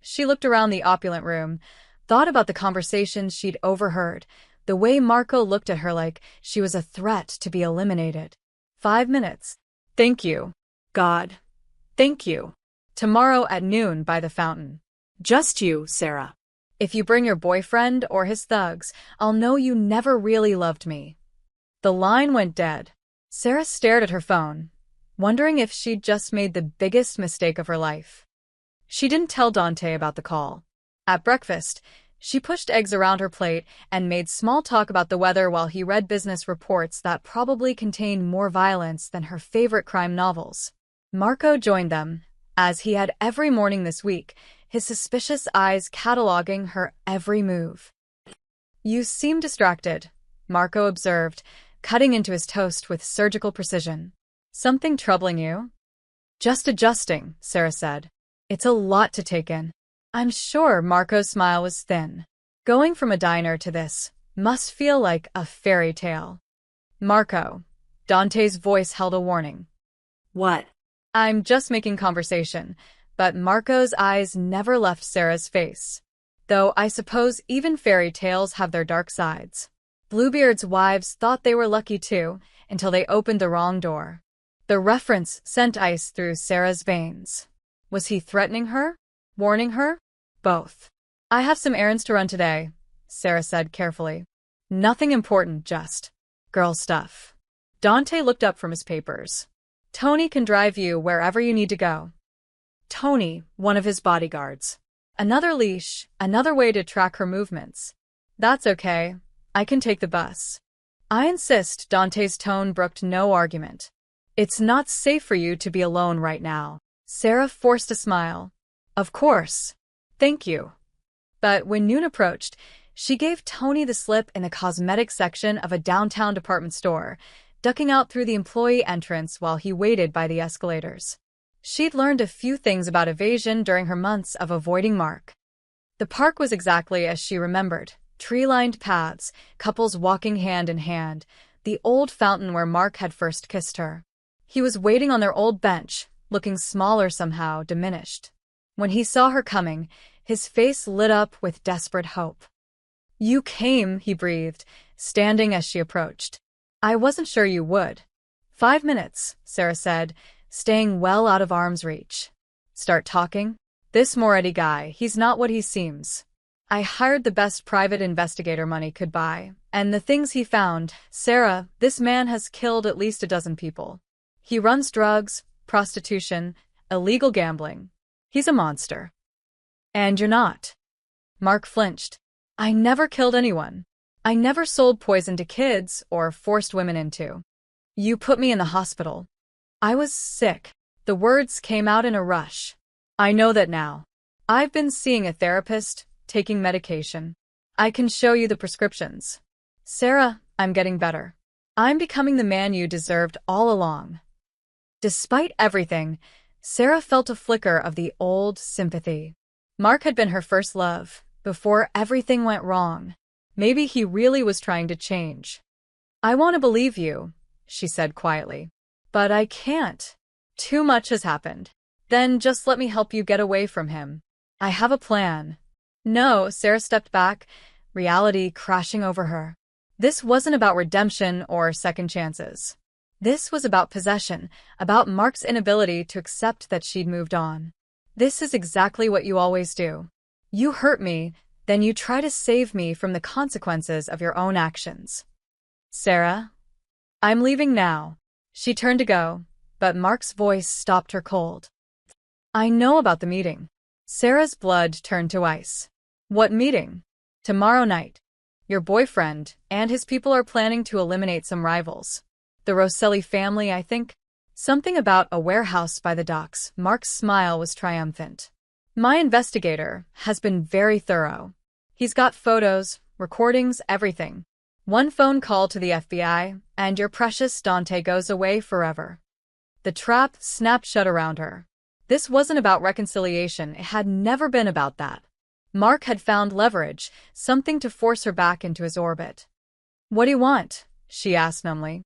She looked around the opulent room, thought about the conversations she'd overheard, the way Marco looked at her like she was a threat to be eliminated. 5 minutes. Thank you. God. Thank you. Tomorrow at noon by the fountain. Just you, Sarah. If you bring your boyfriend or his thugs, I'll know you never really loved me. The line went dead. Sarah stared at her phone, wondering if she'd just made the biggest mistake of her life. She didn't tell Dante about the call. At breakfast, she pushed eggs around her plate and made small talk about the weather while he read business reports that probably contained more violence than her favorite crime novels. Marco joined them, as he had every morning this week, his suspicious eyes cataloging her every move. You seem distracted, Marco observed, cutting into his toast with surgical precision. Something troubling you? Just adjusting, Sarah said. It's a lot to take in. I'm sure Marco's smile was thin. Going from a diner to this must feel like a fairy tale. Marco. Dante's voice held a warning. What? I'm just making conversation, but Marco's eyes never left Sarah's face. Though I suppose even fairy tales have their dark sides. Bluebeard's wives thought they were lucky too, until they opened the wrong door. The reference sent ice through Sarah's veins. Was he threatening her? Warning her? Both. I have some errands to run today, Sarah said carefully. Nothing important, just girl stuff. Dante looked up from his papers. Tony can drive you wherever you need to go. Tony, one of his bodyguards. Another leash, another way to track her movements. That's okay. I can take the bus. I insist. Dante's tone brooked no argument. It's not safe for you to be alone right now. Sarah forced a smile. Of course. Thank you. But when noon approached, she gave Tony the slip in the cosmetics section of a downtown department store, ducking out through the employee entrance while he waited by the escalators. She'd learned a few things about evasion during her months of avoiding Mark. The park was exactly as she remembered. Tree-lined paths, couples walking hand in hand, the old fountain where Mark had first kissed her. He was waiting on their old bench, looking smaller somehow, diminished. When he saw her coming, His face lit up with desperate hope. "You came," he breathed, standing as she approached. "I wasn't sure you would." "5 minutes," Sarah said, staying well out of arm's reach. "Start talking?" "This Moretti guy, he's not what he seems. I hired the best private investigator money could buy, and the things he found, Sarah, this man has killed at least a dozen people. He runs drugs, prostitution, illegal gambling. He's a monster." "And you're not." Mark flinched. "I never killed anyone. I never sold poison to kids or forced women into. You put me in the hospital. I was sick." The words came out in a rush. "I know that now. I've been seeing a therapist, taking medication. I can show you the prescriptions. Sarah, I'm getting better. I'm becoming the man you deserved all along." Despite everything, Sarah felt a flicker of the old sympathy. Mark had been her first love, before everything went wrong. Maybe he really was trying to change. "I want to believe you," she said quietly. "But I can't. Too much has happened. Then just let me help you get away from him. I have a plan." "No," Sarah stepped back, reality crashing over her. This wasn't about redemption or second chances. This was about possession, about Mark's inability to accept that she'd moved on. "This is exactly what you always do. You hurt me, then you try to save me from the consequences of your own actions." "Sarah? I'm leaving now." She turned to go, but Mark's voice stopped her cold. "I know about the meeting." Sarah's blood turned to ice. "What meeting?" "Tomorrow night. Your boyfriend and his people are planning to eliminate some rivals. The Rosselli family, I think. Something about a warehouse by the docks." Mark's smile was triumphant. "My investigator has been very thorough. He's got photos, recordings, everything. One phone call to the FBI, and your precious Dante goes away forever." The trap snapped shut around her. This wasn't about reconciliation, it had never been about that. Mark had found leverage, something to force her back into his orbit. "What do you want?" she asked numbly.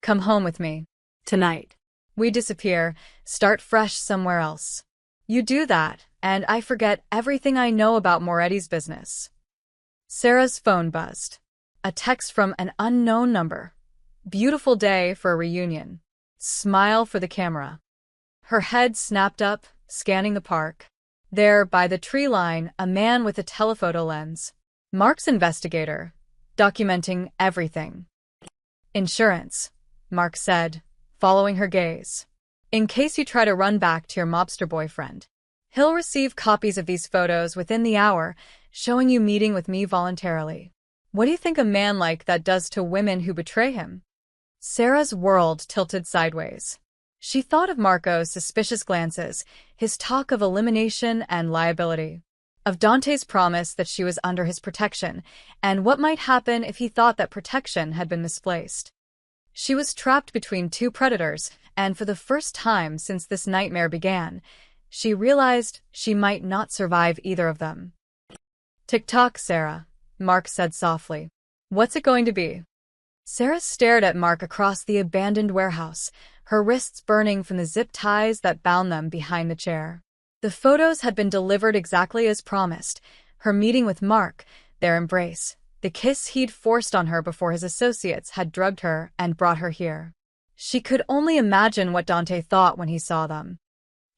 "Come home with me. Tonight. We disappear, start fresh somewhere else. You do that, and I forget everything I know about Moretti's business." Sarah's phone buzzed. A text from an unknown number. "Beautiful day for a reunion. Smile for the camera." Her head snapped up, scanning the park. There, by the tree line, a man with a telephoto lens. Mark's investigator, documenting everything. "Insurance," Mark said, following her gaze. "In case you try to run back to your mobster boyfriend. He'll receive copies of these photos within the hour, showing you meeting with me voluntarily. What do you think a man like that does to women who betray him?" Sarah's world tilted sideways. She thought of Marco's suspicious glances, his talk of elimination and liability, of Dante's promise that she was under his protection, and what might happen if he thought that protection had been misplaced. She was trapped between two predators, and for the first time since this nightmare began, she realized she might not survive either of them. "Tick-tock, Sarah," Mark said softly. "What's it going to be?" Sarah stared at Mark across the abandoned warehouse, her wrists burning from the zip ties that bound them behind the chair. The photos had been delivered exactly as promised. Her meeting with Mark, their embrace, the kiss he'd forced on her before his associates had drugged her and brought her here. She could only imagine what Dante thought when he saw them.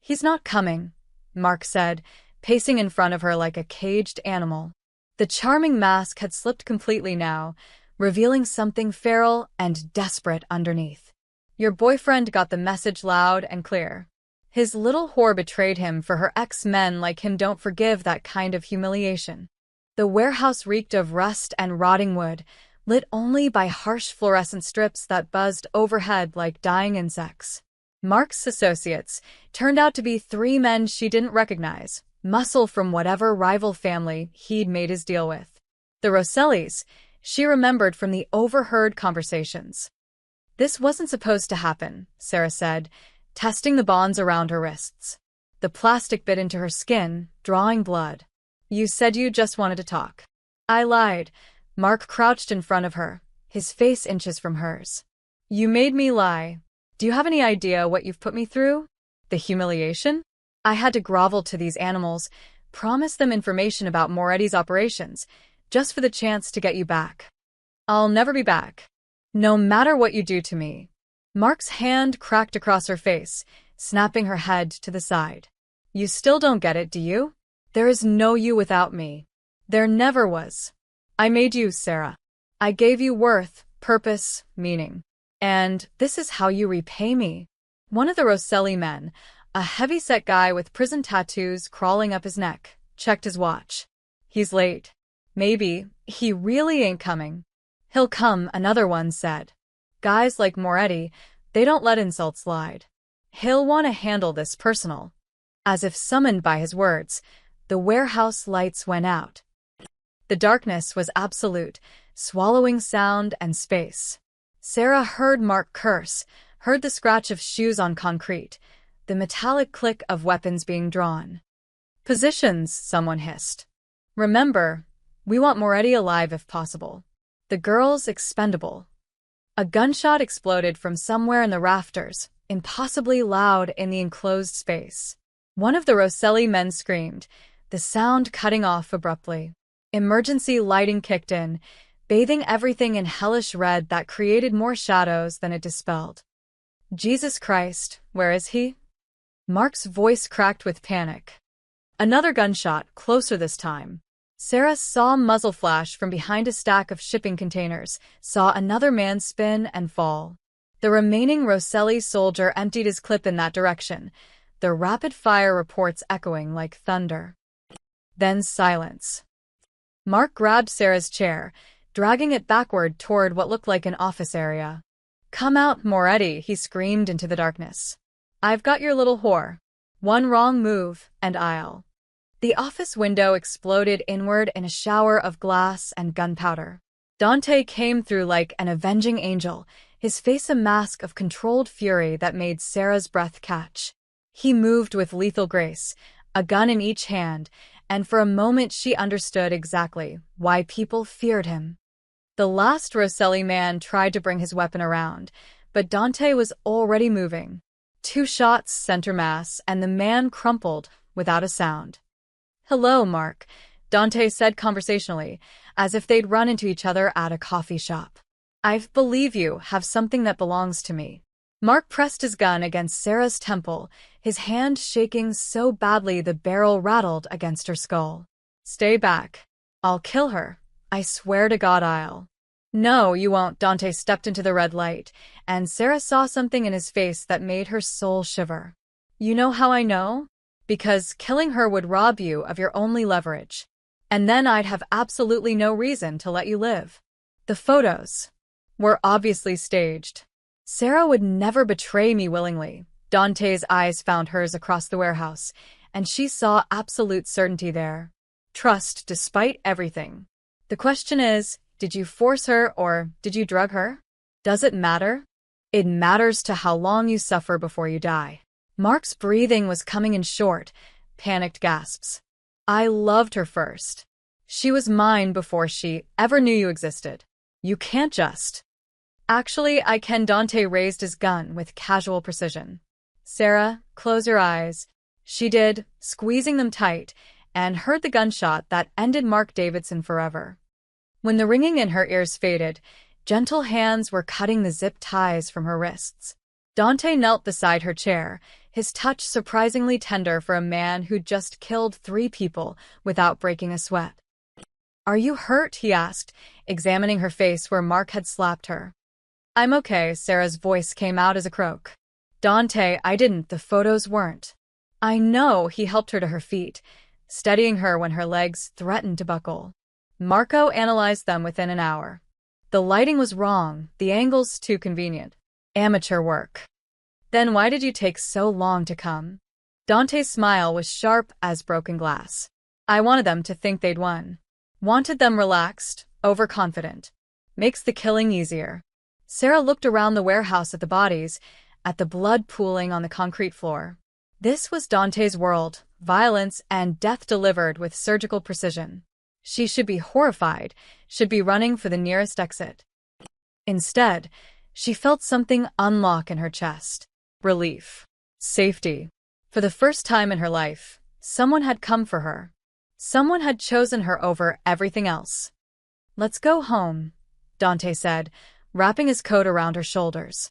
"He's not coming," Mark said, pacing in front of her like a caged animal. The charming mask had slipped completely now, revealing something feral and desperate underneath. "Your boyfriend got the message loud and clear. His little whore betrayed him for her ex-men like him don't forgive that kind of humiliation." The warehouse reeked of rust and rotting wood, lit only by harsh fluorescent strips that buzzed overhead like dying insects. Mark's associates turned out to be 3 men she didn't recognize, muscle from whatever rival family he'd made his deal with. The Rossellis, she remembered from the overheard conversations. "This wasn't supposed to happen," Sarah said, testing the bonds around her wrists. The plastic bit into her skin, drawing blood. "You said you just wanted to talk." "I lied." Mark crouched in front of her, his face inches from hers. "You made me lie. Do you have any idea what you've put me through? The humiliation? I had to grovel to these animals, promised them information about Moretti's operations, just for the chance to get you back. I'll never be back. No matter what you do to me. Mark's hand cracked across her face, snapping her head to the side. You still don't get it, do you? There is no you without me. There never was. I made you, Sarah. I gave you worth, purpose, meaning. And this is how you repay me. One of the Rosselli men, a heavy-set guy with prison tattoos crawling up his neck, checked his watch. He's late. Maybe he really ain't coming. He'll come, another one said. Guys like Moretti, they don't let insults slide. He'll want to handle this personal. As if summoned by his words, the warehouse lights went out. The darkness was absolute, swallowing sound and space. Sarah heard Mark curse, heard the scratch of shoes on concrete, the metallic click of weapons being drawn. Positions, someone hissed. Remember, we want Moretti alive if possible. The girl's expendable. A gunshot exploded from somewhere in the rafters, impossibly loud in the enclosed space. One of the Rosselli men screamed, the sound cutting off abruptly. Emergency lighting kicked in, bathing everything in hellish red that created more shadows than it dispelled. Jesus Christ, where is he? Mark's voice cracked with panic. Another gunshot, closer this time. Sarah saw muzzle flash from behind a stack of shipping containers, saw another man spin and fall. The remaining Rosselli soldier emptied his clip in that direction, the rapid-fire reports echoing like thunder. Then silence. Mark grabbed Sarah's chair, dragging it backward toward what looked like an office area. Come out, Moretti, he screamed into the darkness. I've got your little whore. One wrong move, and I'll. The office window exploded inward in a shower of glass and gunpowder. Dante came through like an avenging angel, his face a mask of controlled fury that made Sarah's breath catch. He moved with lethal grace, a gun in each hand, and for a moment she understood exactly why people feared him. The last Rosselli man tried to bring his weapon around, but Dante was already moving. 2 shots center mass, and the man crumpled without a sound. Hello, Mark, Dante said conversationally, as if they'd run into each other at a coffee shop. I believe you have something that belongs to me. Mark pressed his gun against Sarah's temple, his hand shaking so badly the barrel rattled against her skull. Stay back. I'll kill her. I swear to God I'll. No, you won't. Dante stepped into the red light, and Sarah saw something in his face that made her soul shiver. You know how I know? Because killing her would rob you of your only leverage. And then I'd have absolutely no reason to let you live. The photos were obviously staged. Sarah would never betray me willingly. Dante's eyes found hers across the warehouse, and she saw absolute certainty there. Trust despite everything. The question is, did you force her or did you drug her? Does it matter? It matters to how long you suffer before you die. Mark's breathing was coming in short, panicked gasps. I loved her first. She was mine before she ever knew you existed. You can't just. Actually, I can. Dante raised his gun with casual precision. Sarah, close your eyes. She did, squeezing them tight, and heard the gunshot that ended Mark Davidson forever. When the ringing in her ears faded, gentle hands were cutting the zip ties from her wrists. Dante knelt beside her chair, his touch surprisingly tender for a man who'd just killed 3 people without breaking a sweat. Are you hurt? He asked, examining her face where Mark had slapped her. I'm okay, Sarah's voice came out as a croak. Dante, I didn't. The photos weren't. I know. He helped her to her feet, steadying her when her legs threatened to buckle. Marco analyzed them within an hour. The lighting was wrong, the angles too convenient. Amateur work. Then why did you take so long to come? Dante's smile was sharp as broken glass. I wanted them to think they'd won. Wanted them relaxed, overconfident. Makes the killing easier. Sarah looked around the warehouse at the bodies, at the blood pooling on the concrete floor. This was Dante's world, violence and death delivered with surgical precision. She should be horrified, should be running for the nearest exit. Instead, she felt something unlock in her chest. Relief. Safety. For the first time in her life, someone had come for her. Someone had chosen her over everything else. "Let's go home," Dante said, wrapping his coat around her shoulders.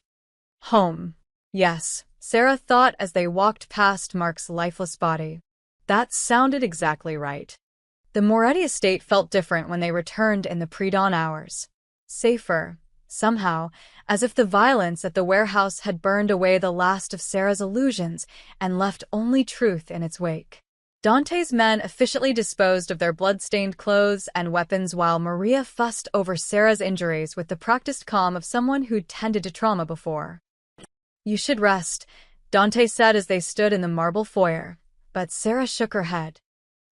Home. Yes, Sarah thought as they walked past Mark's lifeless body. That sounded exactly right. The Moretti estate felt different when they returned in the pre-dawn hours. Safer, somehow, as if the violence at the warehouse had burned away the last of Sarah's illusions and left only truth in its wake. Dante's men efficiently disposed of their blood-stained clothes and weapons while Maria fussed over Sarah's injuries with the practiced calm of someone who'd tended to trauma before. "You should rest," Dante said as they stood in the marble foyer, but Sarah shook her head.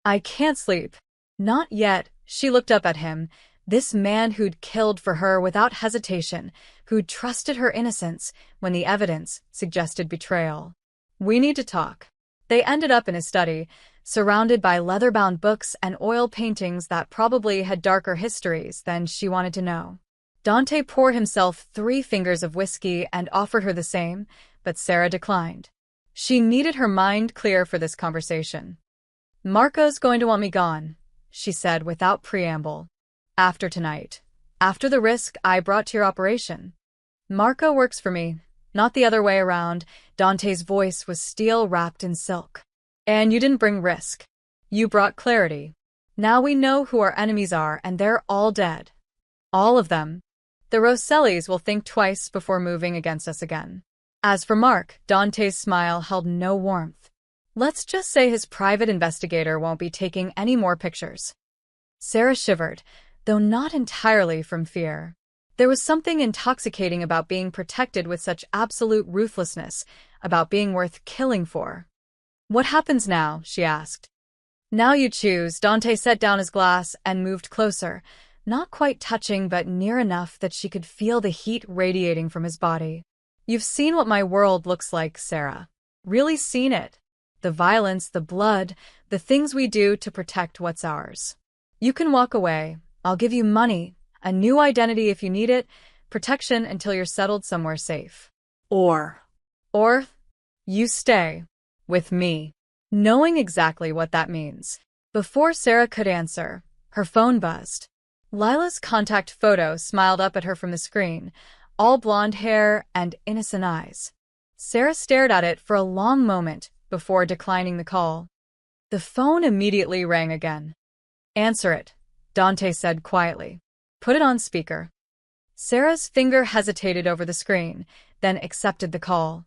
"I can't sleep." "Not yet," she looked up at him, this man who'd killed for her without hesitation, who'd trusted her innocence when the evidence suggested betrayal. "We need to talk." They ended up in his study, surrounded by leather-bound books and oil paintings that probably had darker histories than she wanted to know. Dante poured himself 3 fingers of whiskey and offered her the same, but Sarah declined. She needed her mind clear for this conversation. "Marco's going to want me gone," she said without preamble. "After tonight. After the risk I brought to your operation. Marco works for me, not the other way around." Dante's voice was steel wrapped in silk. "And you didn't bring risk. You brought clarity. Now we know who our enemies are, and they're all dead. All of them. The Rossellis will think twice before moving against us again." As for Mark, Dante's smile held no warmth. "Let's just say his private investigator won't be taking any more pictures." Sarah shivered, though not entirely from fear. There was something intoxicating about being protected with such absolute ruthlessness, about being worth killing for. "What happens now?" she asked. "Now you choose." Dante set down his glass and moved closer, not quite touching but near enough that she could feel the heat radiating from his body. "You've seen what my world looks like, Sarah. Really seen it. The violence, the blood, the things we do to protect what's ours. You can walk away. I'll give you money, a new identity if you need it, protection until you're settled somewhere safe. Or you stay with me." Knowing exactly what that means. Before Sarah could answer, her phone buzzed. Lila's contact photo smiled up at her from the screen, all blonde hair and innocent eyes. Sarah stared at it for a long moment before declining the call. The phone immediately rang again. "Answer it," Dante said quietly. "Put it on speaker." Sarah's finger hesitated over the screen, then accepted the call.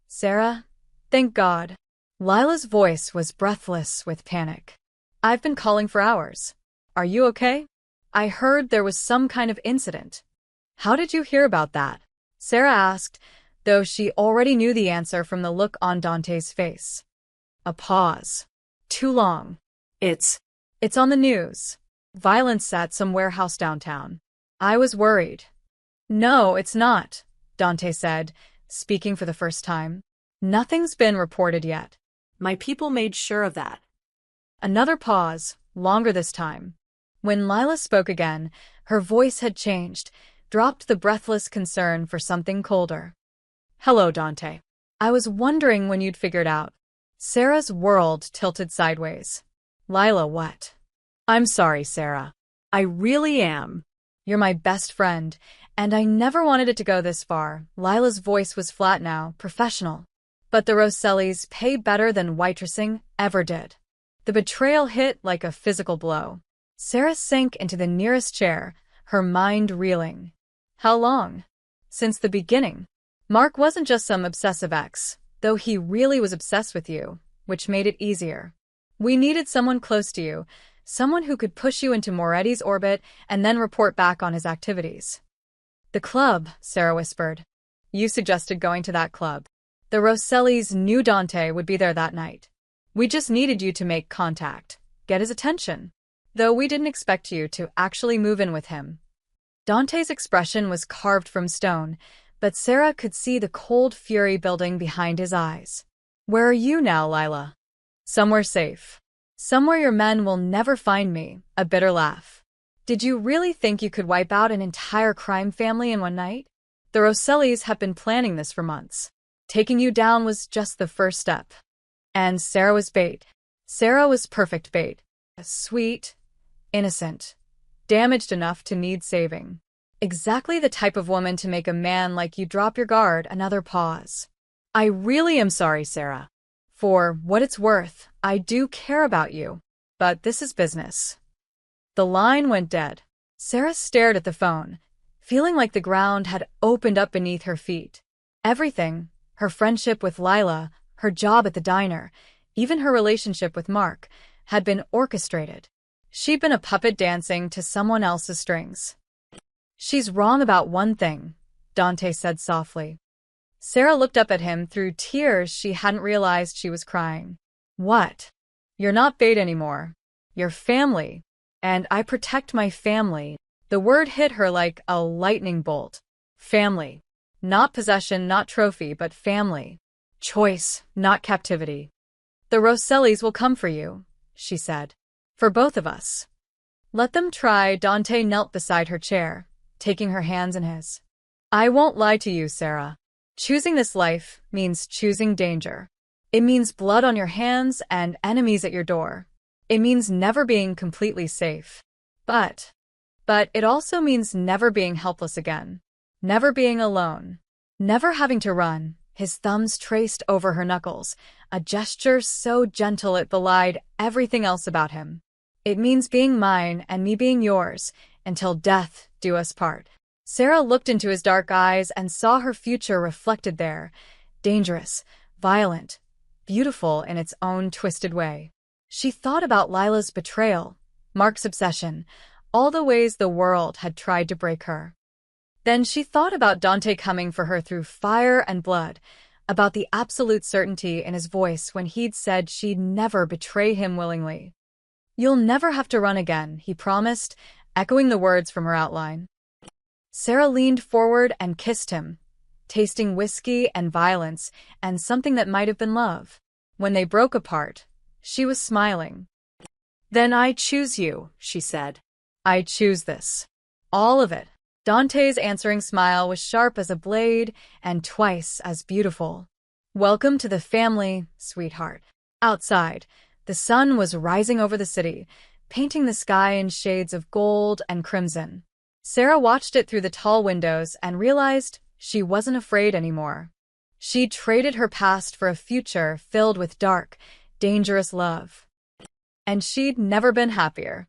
"Sarah? Thank God." Lila's voice was breathless with panic. "I've been calling for hours. Are you okay? I heard there was some kind of incident." "How did you hear about that?" Sarah asked, though she already knew the answer from the look on Dante's face. A pause. Too long. It's on the news. Violence at some warehouse downtown. I was worried." "No, it's not," Dante said, speaking for the first time. "Nothing's been reported yet." My people made sure of that. Another pause, longer this time. When Lila spoke again, her voice had changed, dropped the breathless concern for something colder. "Hello, Dante. I was wondering when you'd figured out." Sarah's world tilted sideways. "Lila, what?" "I'm sorry, Sarah. I really am. You're my best friend, and I never wanted it to go this far." Lila's voice was flat now, professional. "But the Rossellis pay better than waitressing ever did." The betrayal hit like a physical blow. Sarah sank into the nearest chair, her mind reeling. "How long?" "Since the beginning. Mark wasn't just some obsessive ex, though he really was obsessed with you, which made it easier. We needed someone close to you, someone who could push you into Moretti's orbit and then report back on his activities." "The club," Sarah whispered. "You suggested going to that club. The Rossellis knew Dante would be there that night. We just needed you to make contact, get his attention. Though we didn't expect you to actually move in with him." Dante's expression was carved from stone, but Sarah could see the cold fury building behind his eyes. "Where are you now, Lila?" "Somewhere safe. Somewhere your men will never find me." A bitter laugh. "Did you really think you could wipe out an entire crime family in one night? The Rossellis have been planning this for months. Taking you down was just the first step." And Sarah was bait. Sarah was perfect bait. Sweet, innocent, damaged enough to need saving. Exactly the type of woman to make a man like you drop your guard. Another pause. I really am sorry, Sarah. For what it's worth, I do care about you. But this is business. The line went dead. Sarah stared at the phone, feeling like the ground had opened up beneath her feet. Everything, her friendship with Lila, her job at the diner, even her relationship with Mark, had been orchestrated. She'd been a puppet dancing to someone else's strings. She's wrong about one thing, Dante said softly. Sarah looked up at him through tears she hadn't realized she was crying. What? You're not Fate anymore. You're family. And I protect my family. The word hit her like a lightning bolt. Family. Not possession, not trophy, but family. Choice, not captivity. The Rossellis will come for you, she said. For both of us. Let them try. Dante knelt beside her chair, taking her hands in his. I won't lie to you, Sarah. Choosing this life means choosing danger. It means blood on your hands and enemies at your door. It means never being completely safe. But it also means never being helpless again. Never being alone. Never having to run. His thumbs traced over her knuckles, a gesture so gentle it belied everything else about him. It means being mine and me being yours, until death do us part. Sarah looked into his dark eyes and saw her future reflected there, dangerous, violent, beautiful in its own twisted way. She thought about Lila's betrayal, Mark's obsession, all the ways the world had tried to break her. Then she thought about Dante coming for her through fire and blood, about the absolute certainty in his voice when he'd said she'd never betray him willingly. You'll never have to run again, he promised, echoing the words from her outline. Sarah leaned forward and kissed him, tasting whiskey and violence and something that might have been love. When they broke apart, she was smiling. Then I choose you, she said. I choose this. All of it. Dante's answering smile was sharp as a blade and twice as beautiful. Welcome to the family, sweetheart. Outside, the sun was rising over the city, painting the sky in shades of gold and crimson. Sarah watched it through the tall windows and realized she wasn't afraid anymore. She'd traded her past for a future filled with dark, dangerous love. And she'd never been happier.